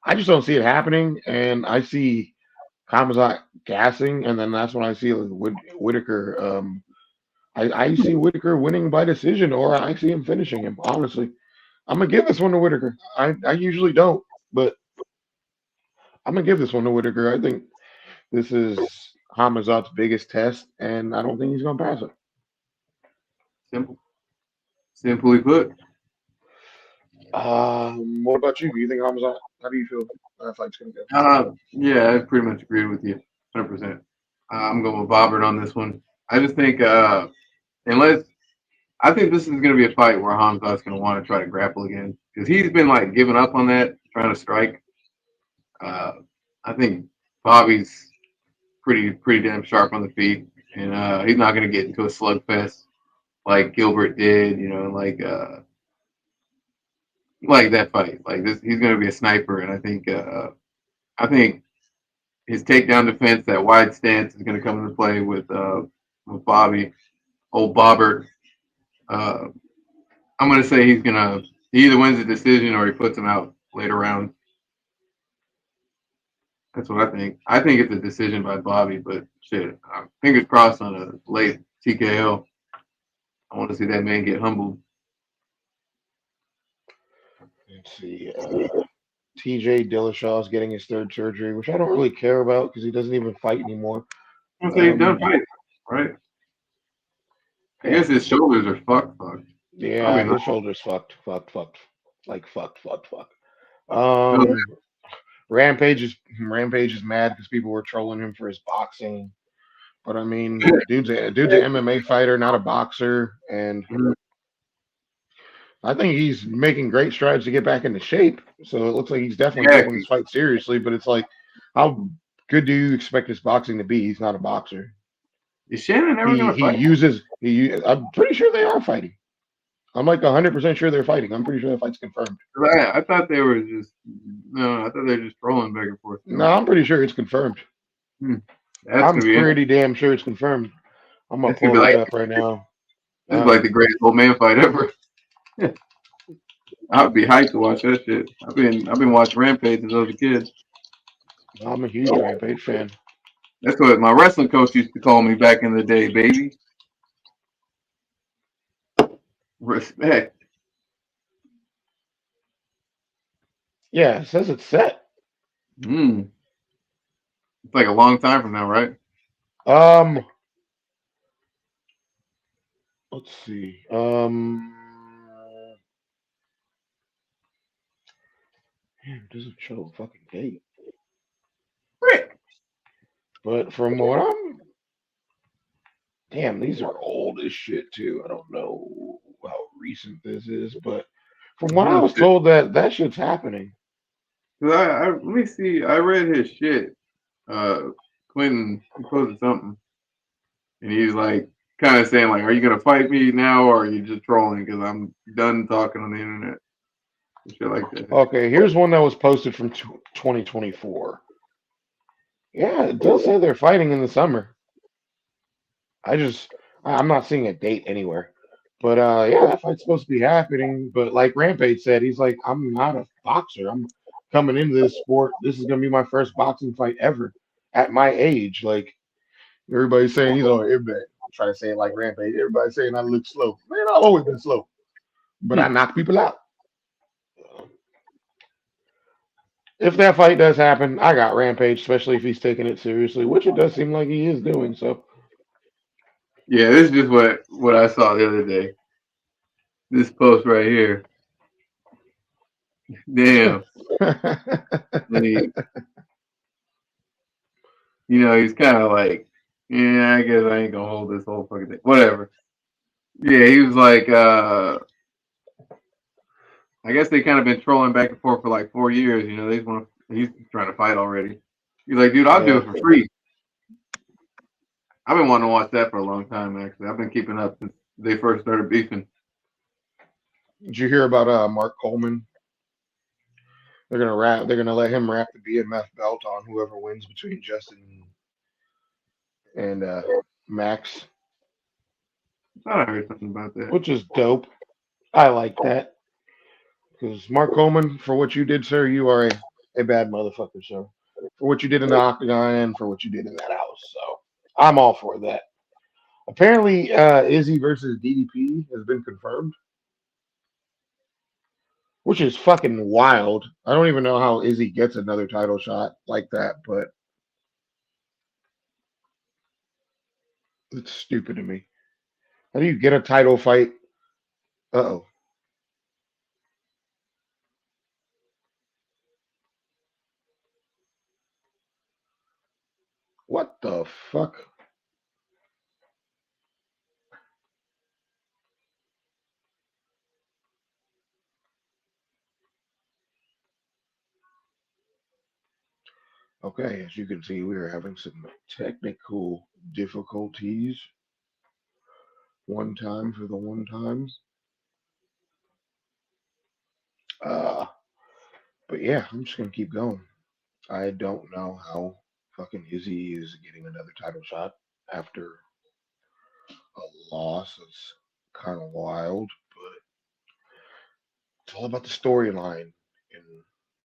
I just don't see it happening, and I see Hamzat gassing, and then that's when I see like, Whittaker. I see Whittaker winning by decision, or I see him finishing him. Honestly. I'm gonna give this one to Whittaker. I usually don't, but I'm gonna give this one to Whittaker. I think this is Hamazat's biggest test, and I don't think he's gonna pass it. Simple. Simply put. What about you? Do you think Hamazat? How do you feel that fight's gonna go? Yeah, I pretty much agree with you, 100%. I'm going with Bobbert on this one. I just think, unless I think this is going to be a fight where Hamzat's going to want to try to grapple again because he's been like giving up on that, trying to strike. Uh, I think Bobby's pretty damn sharp on the feet, and he's not going to get into a slugfest like Gilbert did, like that fight. Like this, he's going to be a sniper, and I think his takedown defense, that wide stance, is going to come into play with Bobby, old Bobbert. Uh, I'm going to say he either wins the decision or he puts him out later round. That's what I think. I think it's a decision by Bobby, but shit, fingers crossed on a late TKO. I want to see that man get humbled. Let's see. TJ Dillashaw's getting his third surgery, which I don't really care about because he doesn't even fight anymore. I want to say he's done fighting, right? I Yeah, guess his shoulders are fucked. Probably yeah, not. his shoulders fucked, like fucked. No, Um, Rampage is mad because people were trolling him for his boxing. But I mean, dude's an MMA fighter, not a boxer, and I think he's making great strides to get back into shape. So it looks like he's definitely taking exactly. this fight seriously. But it's like, how good do you expect his boxing to be? He's not a boxer. Is Shannon ever He gonna he fight? uses he. I'm pretty sure they are fighting. I'm like 100% sure they're fighting. I'm pretty sure the fight's confirmed. I thought they were just no. I thought they were just trolling back and forth No, still. I'm pretty sure it's confirmed. Hmm. That's I'm gonna be pretty damn sure it's confirmed. I'm gonna that's gonna pull be that like up right now. this is like Um, the greatest old man fight ever. I'd be hyped to watch that shit. I've been watching Rampage since I was a kid. I'm a huge Rampage fan. That's what my wrestling coach used to call me back in the day, baby. Respect. Yeah, it says it's set. Mm. It's like a long time from now, right? Um, let's see. Man, it doesn't show a fucking date. Rick. But from what I'm, damn, these are old as shit too. I don't know how recent this is, but from what I Oh was shit. told, that shit's happening. 'Cause let me see. I read his shit. Uh, Quentin he posted something, and he's like kind of saying like, "Are you gonna fight me now, or are you just trolling? Because I'm done talking on the internet and shit like that." Okay, here's one that was posted from 2024. Yeah, it does say they're fighting in the summer. I just, I'm not seeing a date anywhere. But yeah, that fight's supposed to be happening. But like Rampage said, he's like, I'm not a boxer. I'm coming into this sport. This is gonna be my first boxing fight ever at my age. Like everybody's saying, he's all everybody. I'm trying to say it like Rampage. Everybody's saying I look slow. Man, I've always been slow, but I Hmm. knock people out. If that fight does happen, I got Rampage, especially if he's taking it seriously, which it does seem like he is doing. So Yeah, this is just what I saw the other day. This post right here. Damn. And he's kind of like, yeah, I guess I ain't gonna hold this whole fucking thing. Whatever. Yeah, he was like, I guess they kind of been trolling back and forth for like 4 years. He's trying to fight already. He's like, dude, I'll do yeah, it for free. I've been wanting to watch that for a long time, actually. I've been keeping up since they first started beefing. Did you hear about Mark Coleman? They're gonna let him wrap the BMF belt on whoever wins between Justin and Max, I thought I heard something about that. which is dope. I like that because Mark Coleman, for what you did, sir, you are a bad motherfucker, sir. For what you did in the octagon and for what you did in that house. So I'm all for that. Apparently, Izzy versus DDP has been confirmed, which is fucking wild. I don't even know how Izzy gets another title shot like that, but it's stupid to me. How do you get a title fight? Uh oh. What the fuck? Okay, as you can see, we are having some technical difficulties. One time for the one time. Uh, but yeah, I'm just gonna keep going. I don't know how fucking Izzy is getting another title shot after a loss. It's kind of wild, but it's all about the storyline in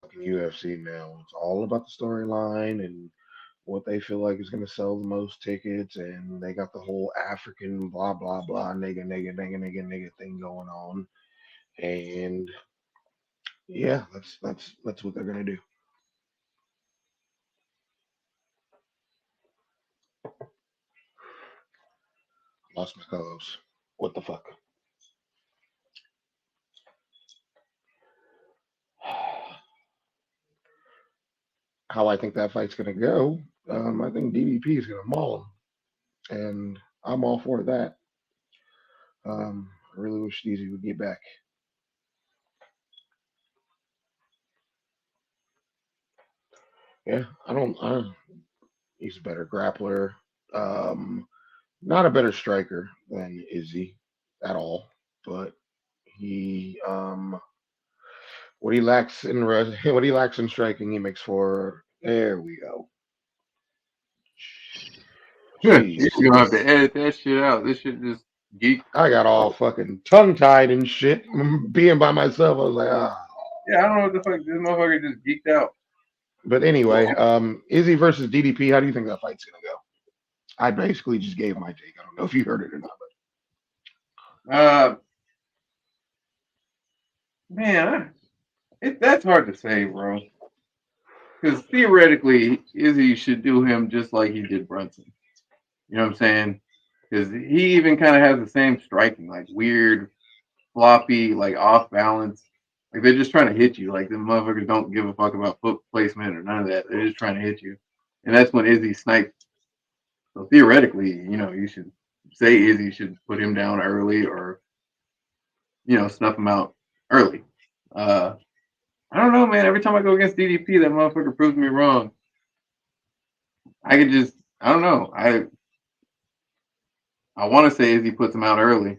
fucking UFC now. It's all about the storyline and what they feel like is going to sell the most tickets, and they got the whole African blah blah blah nigga thing going on, and yeah, that's what they're gonna do. Lost my co-host. What the fuck? How I think that fight's gonna go? I think DDP is gonna maul him, and I'm all for that. I really wish Steezy would get back. Yeah, I don't. He's a better grappler. Um, Not a better striker than Izzy at all, but he what he lacks in what he lacks in striking, he makes for. There we go. You're gonna have to Jesus, edit that shit out. This shit just geek. I got all fucking tongue tied and shit. Being by myself, I was like, ah. Yeah, I don't know what the fuck. This motherfucker just geeked out. But anyway, Izzy versus DDP. How do you think that fight's gonna go? I basically just gave my take. I don't know if you heard it or not. Uh, man, that's hard to say, bro. Because theoretically, Izzy should do him just like he did Brunson. You know what I'm saying? Because he even kind of has the same striking, like weird, floppy, like off balance. Like they're just trying to hit you. Like the motherfuckers don't give a fuck about foot placement or none of that. They're just trying to hit you. And that's when Izzy snipes. So theoretically, you should say Izzy should put him down early or, snuff him out early. Uh, I don't know, man. Every time I go against DDP, that motherfucker proves me wrong. I don't know. I want to say Izzy puts him out early.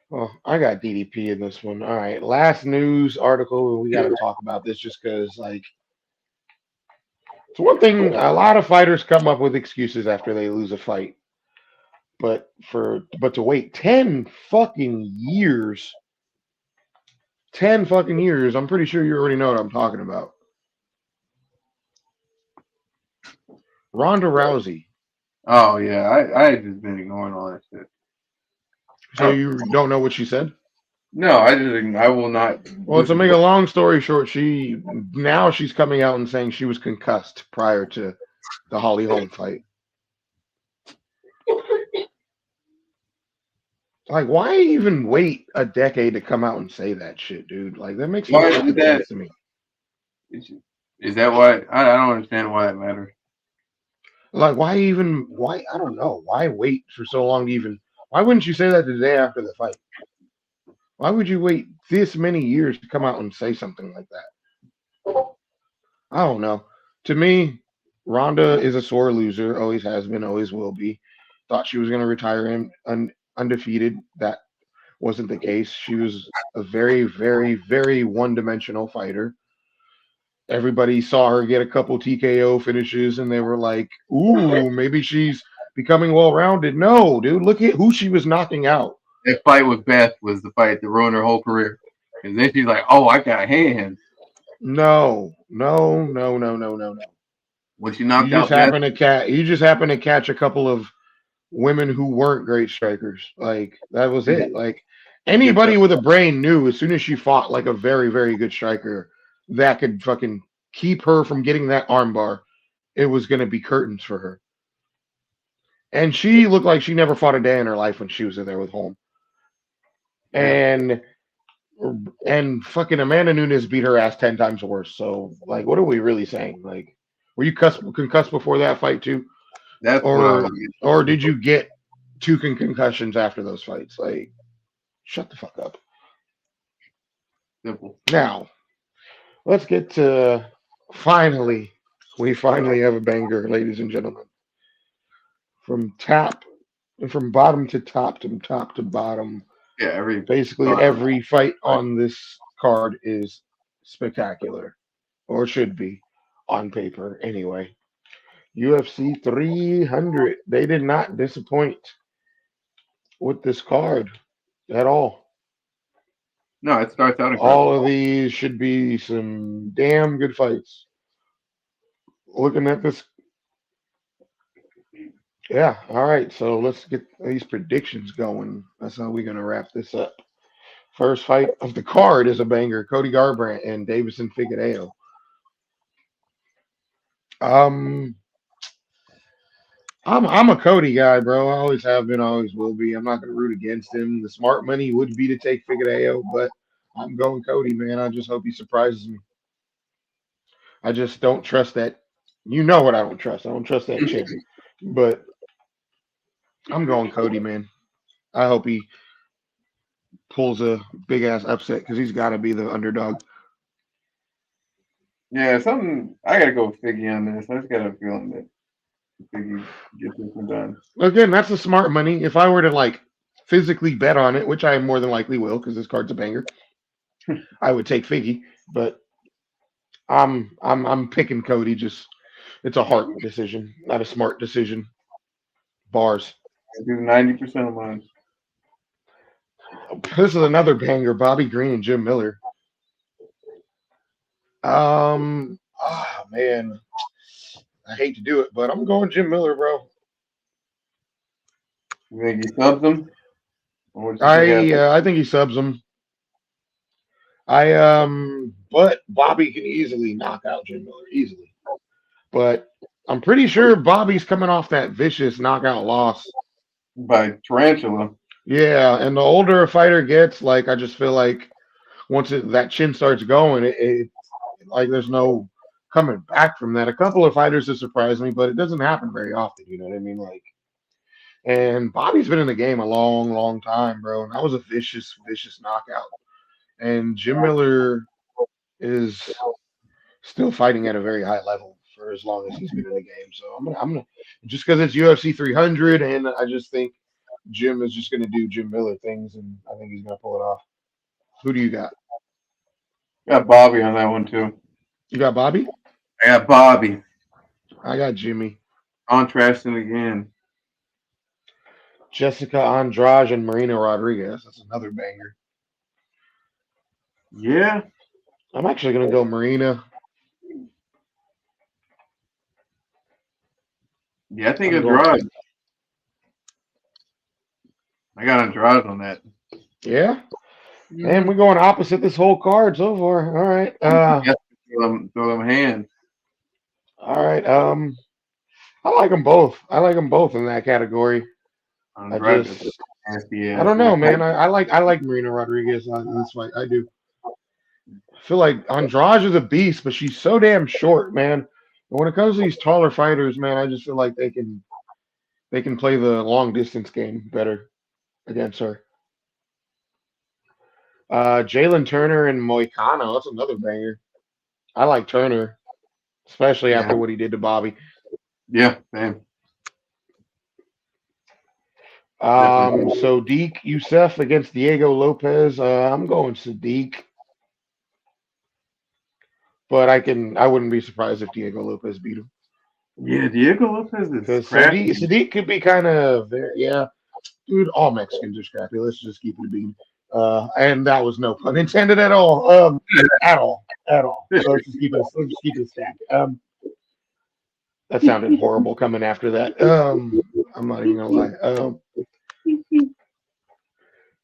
Well, I got DDP in this one. All right, last news article, and we got to talk about this just because, like, it's one thing. A lot of fighters come up with excuses after they lose a fight, but to wait 10 fucking years. I'm pretty sure you already know what I'm talking about. Ronda Rousey. Oh yeah, I just been ignoring all that shit. So you don't know what she said? No, I will not Well, to listen make to a it. long story short, she's coming out and saying she was concussed prior to the Holly Holm fight. Like, why even wait a decade to come out and say that shit, dude? Like, that makes no Why is fucking that? sense to me. Is that why? I don't understand why it matters. Like, why, I don't know. Why wait for so long to even, why wouldn't you say that the day after the fight? Why would you wait this many years to come out and say something like that? I don't know. To me, Ronda is a sore loser, always has been, always will be. Thought she was going to retire undefeated. That wasn't the case. She was a very, very, very one-dimensional fighter. Everybody saw her get a couple TKO finishes, and they were like, "Ooh, maybe she's becoming well-rounded." No, dude, look at who she was knocking out. That fight with Beth was the fight that ruined her whole career. And then she's like, "Oh, I got hands." No, no, no, no, no, no, no. When she knocked out Beth, You just happen to catch a couple of women who weren't great strikers. Like that was it. Like good anybody job. with a brain knew as soon as she fought like a very, very good striker that could fucking keep her from getting that armbar, it was gonna be curtains for her. And she looked like she never fought a day in her life when she was in there with Holm. Yeah. And fucking Amanda Nunes beat her ass 10 times worse. So like, what are we really saying? Like, were you concussed before that fight too, That's what I or was getting did you get two concussions after those fights? Like, shut the fuck up. simple. Now let's get to finally. We finally have a banger, ladies and gentlemen. From from bottom to top, to top to bottom. Yeah, every Basically, every fight on this card is spectacular, or should be, on paper anyway. UFC 300. They did not disappoint with this card at all. no, it starts out All incredible. of these should be some damn good fights. Looking at this, yeah. All right, so let's get these predictions going. That's how we're gonna wrap this up. First fight of the card is a banger: Cody Garbrandt and Davison Figueiredo. Um, I'm a Cody guy, bro. I always have been, always will be. I'm not gonna root against him. The smart money would be to take Figueiredo, but I'm going Cody, man. I just hope he surprises me. I just don't trust that. You know what I don't trust. I don't trust that chin. But I'm going Cody, man. I hope he pulls a big ass upset because he's got to be the underdog. Yeah, something I gotta go with Figgy on this. I just got a feeling that Figgy gets this one done. Again, that's the smart money. If I were to like physically bet on it, which I more than likely will because this card's a banger, I would take Figgy. But I'm picking Cody. Just it's a heart decision, not a smart decision. Bars. I do 90% of mine. This is another banger. Bobby Green and Jim Miller. Man, I hate to do it, but I'm going Jim Miller, bro. You think he subs him? Or what you think happens? I think he subs him. But Bobby can easily knock out Jim Miller easily. But I'm pretty sure Bobby's coming off that vicious knockout loss. By Tarantula. Yeah, and the older a fighter gets, like I just feel like once that chin starts going, it like there's no coming back from that. A couple of fighters have surprised me, but it doesn't happen very often. You know what I mean? Like, and Bobby's been in the game a long, long time, bro. And that was a vicious, vicious knockout. And Jim Miller is still fighting at a very high level for as long as he's been in the game. So I'm gonna just because it's UFC 300, and I just think Jim is just gonna do Jim Miller things, and I think he's gonna pull it off. Who do you got? Got Bobby on that one too. You got Bobby? I got Bobby. I got Jimmy. Contrasting again. Jessica Andrade and Marina Rodriguez. That's another banger. Yeah. I'm actually gonna go Marina. Yeah, I think I'm going. Andrade. I got Andrade on that. Yeah, and we're going opposite this whole card so far. All right. Yes, throw them hands. All right. I like them both. I like them both in that category. I Andrade is just, nasty I ass. don't know, man. I like Marina Rodriguez on this fight. I do. I feel like Andrade is a beast, but she's so damn short, man. And when it comes to these taller fighters, man, I just feel like they can play the long distance game better against her. Jalen Turner and Moicano. That's another banger. I like Turner, especially Yeah. after what he did to Bobby. Yeah, same. Definitely. Sodiq Youssef against Diego Lopez. I'm going Sodiq, but I wouldn't be surprised if Diego Lopez beat him Yeah, Diego Lopez is because Sodiq scrappy. Sodiq could be kind of yeah, dude. All Mexicans are scrappy. Let's just keep it a bean. And that was no pun intended at all. At all, at all. Let's just keep it a stack. That sounded horrible coming after that. I'm not even gonna lie.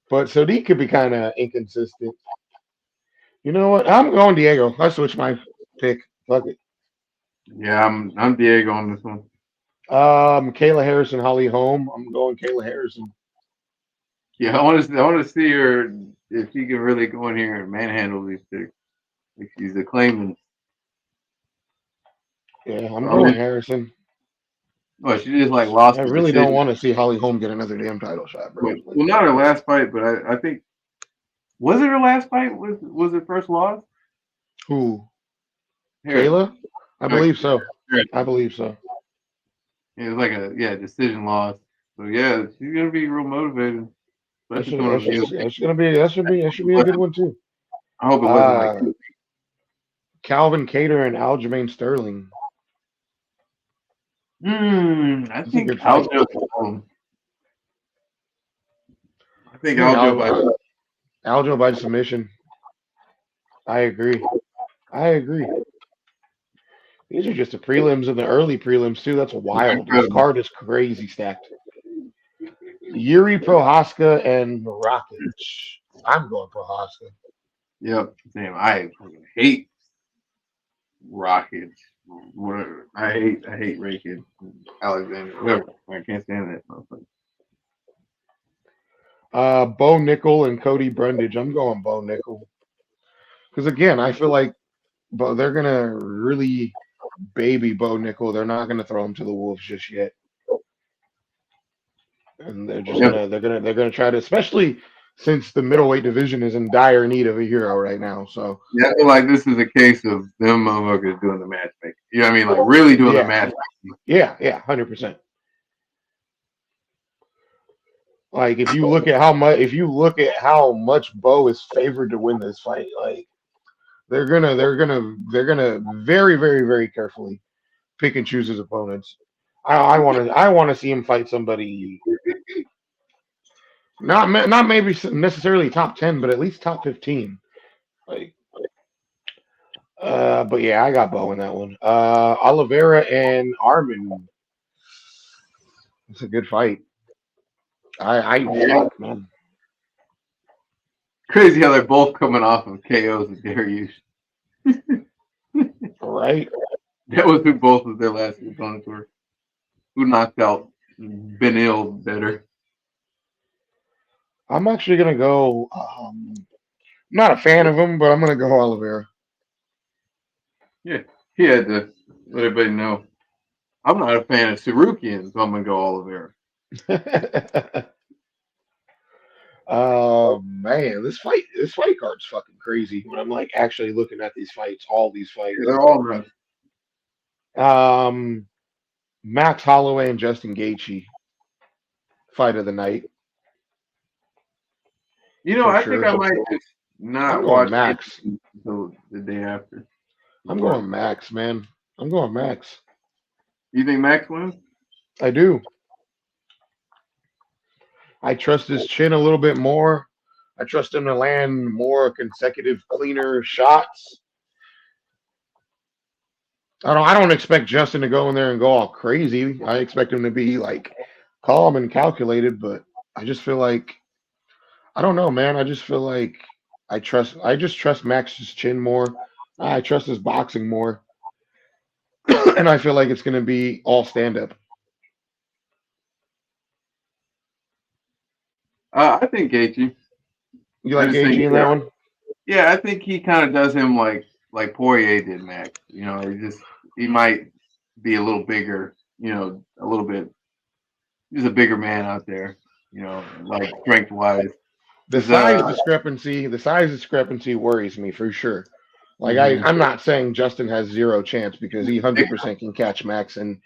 But Sodiq could be kind of inconsistent. You know what? I'm going Diego. I switch my pick. Fuck it. Yeah, I'm Diego on this one. Kayla Harrison, Holly Holm. I'm going Kayla Harrison. Yeah, I want to see her if she can really go in here and manhandle these chicks. Like she's a claimant. Yeah, I'm I mean, going Harrison. well, she just like I lost the really don't decision. want to see Holly Holm get another damn title shot, bro. Like, Well, not her last fight, but I think was it her last fight? Was it first loss? who? Harrison. Kayla? I believe so. I Harrison. believe so. It was like a decision loss. So yeah, she's gonna be real motivated, That especially should coming that up should, against. that's gonna be that should be a good one too. I hope it wasn't like. Uh, Calvin Cater and Aljamain Sterling. I That's a think good fight. Aljo. I think I think Aljo by. Aljo by submission. I agree. I agree. These are just the prelims and the early prelims too. That's wild. This Incredible. card is crazy stacked. Yuri Prohaska and Rakic. I'm going Prohaska. Yep. Damn, I fucking hate Rockets. Whatever. I hate Rakin. Alexander. Whatever. I can't stand that motherfucker. Bo Nickel and Cody Brundage. I'm going Bo Nickel because again, I feel like they're gonna really baby Bo Nickel. They're not gonna throw him to the wolves just yet, and they're just Yep. gonna try to, especially since the middleweight division is in dire need of a hero right now. So Yeah, I feel like this is a case of them motherfuckers doing the matchmaking. You know what I mean? Like really doing the yeah, matchmaking. yeah, 100%. Like if you look at how much Bo is favored to win this fight, like they're gonna very very very carefully pick and choose his opponents. I want to see him fight somebody not maybe necessarily top 10, but at least top 15. Like but yeah, I got Bo in that one. Oliveira and Armin. It's a good fight. I Yeah. fuck man. Crazy how they're both coming off of KOs with Darius. Right? That was who both of their last opponents were. Who knocked out Benil better. I'm actually gonna go. Not a fan of him, but I'm gonna go Oliveira. Yeah. He had to let everybody know. I'm not a fan of Sarukian, so I'm gonna go Oliveira. Oh man, this fight card's fucking crazy. When I'm like actually looking at these fights, all these Yeah, fights. they're all nice. Um, Max Holloway and Justin Gaethje, fight of the night You know, for I think sure. I might just I'm not going watch Max. anything until the day after I'm work. going Max, man. I'm going Max. You think Max wins? I do. I trust his chin a little bit more. I trust him to land more consecutive, cleaner shots. I don't expect Justin to go in there and go all crazy. I expect him to be like calm and calculated, but I just feel like I don't know, man. I just feel like I just trust Max's chin more. I trust his boxing more. And I feel like it's gonna be all stand up. I think Gaethje. You I like just think, Gaethje in that one? yeah, I think he kind of does him like Poirier did Max. You know, he might be a little bigger. You know, a little bit. He's a bigger man out there. You know, like strength wise. The size discrepancy worries me for sure. Like Mhm. I'm not saying Justin has zero chance because he 100% can catch Max and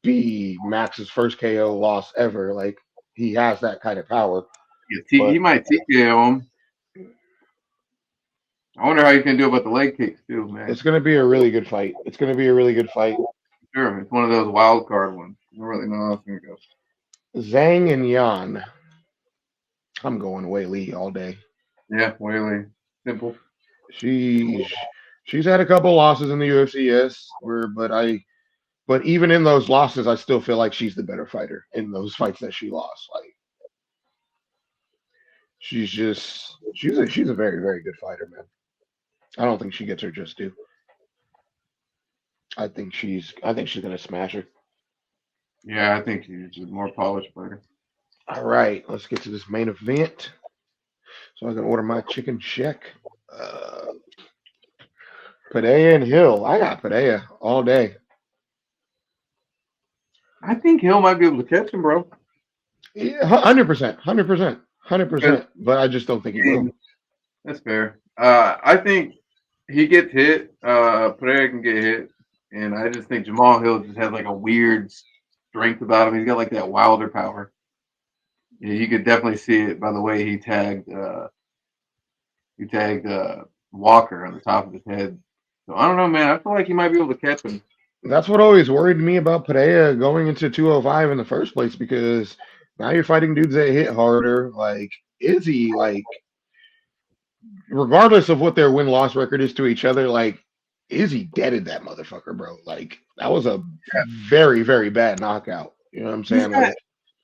be Max's first KO loss ever. Like he has that kind of power. Yeah, he But might TKO him. I wonder how he's gonna do about the leg kicks too, man. it's going to be a really good fight. It's going to be a really good fight. Sure, it's one of those wild card ones. I don't really know how it's gonna go. Zhang and Yan. I'm going Wei Li all day. Yeah, really simple. She's she's had a couple losses in the UFC, yes, but even in those losses, I still feel like she's the better fighter in those fights that she lost. Like she's a very very good fighter, man. I don't think she gets her just due. I think she's gonna smash her. Yeah, I think he's a more polished fighter. All right, let's get to this main event. So I can order my chicken check. Uh, Padea and Hill. I got Padea all day. I think Hill might be able to catch him, bro. Yeah, 100%, 100%, Because 100%. But I just don't think he will. that's fair. I think he gets hit. Pereira can get hit, and I just think Jamal Hill just has like a weird strength about him. He's got like that wilder power. Yeah, you could definitely see it by the way he tagged. Walker on the top of his head. So I don't know, man. I feel like he might be able to catch him. That's what always worried me about Padea going into 205 in the first place because now you're fighting dudes that hit harder. Like Izzy, like regardless of what their win loss record is to each other, like Izzy deaded that motherfucker, bro. Like that was a very very bad knockout. You know what I'm He's saying? got Like,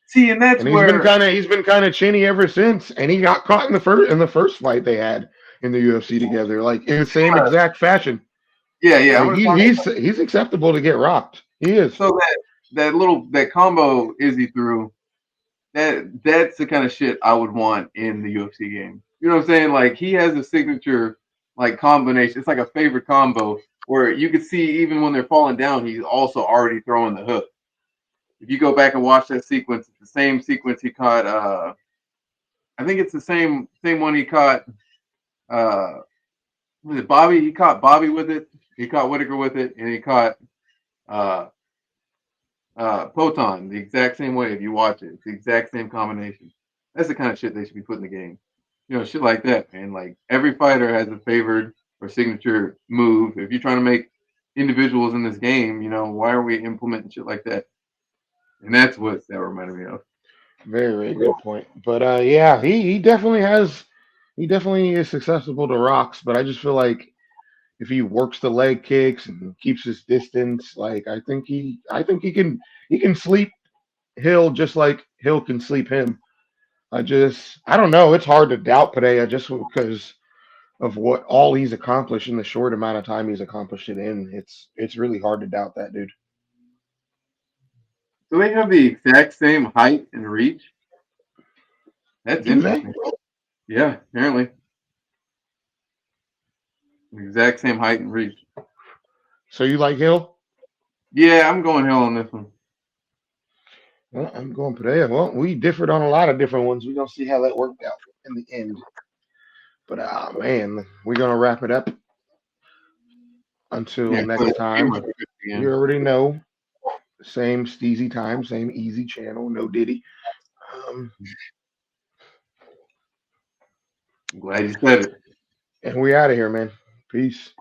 see, and that's and he's been where kind of he's been kind of chinny ever since. And he got caught in the first fight they had in the UFC together, like in the same exact fashion. yeah, I Like want to he, talk he's acceptable to get rocked. He is. so that combo Izzy threw, that's the kind of shit I would want in the UFC game. You know what I'm saying? Like he has a signature like combination. It's like a favorite combo where you could see even when they're falling down, he's also already throwing the hook. If you go back and watch that sequence, it's the same sequence he caught. I think it's the same one he caught. Uh, was it Bobby? He caught Bobby with it. He caught Whittaker with it, and he caught uh, Poton the exact same way. If you watch it, it's the exact same combination. That's the kind of shit they should be putting in the game. You know, shit like that, man. Like every fighter has a favored or signature move. If you're trying to make individuals in this game, you know, why are we implementing shit like that? And that's what that reminded me of. Very, very good point. But yeah, he definitely is susceptible to rocks. But I just feel like if he works the leg kicks and keeps his distance, like I think he can sleep Hill just like Hill can sleep him. I don't know. It's hard to doubt Pereira just because of what all he's accomplished in the short amount of time he's accomplished it in. It's really hard to doubt that dude. So they have the exact same height and reach. That's Do they? interesting. Yeah, apparently the exact same height and reach. So you like Hill? Yeah, I'm going hell on this one. Well, I'm going Pereira. Well, we differed on a lot of different ones. We're gonna see how that worked out in the end. But man, we're gonna wrap it up until Yeah, so next the time. camera's good You again. already know, same Steezy time, same easy channel, no Diddy. Um, I'm glad you said it. and we out of here, man. Peace.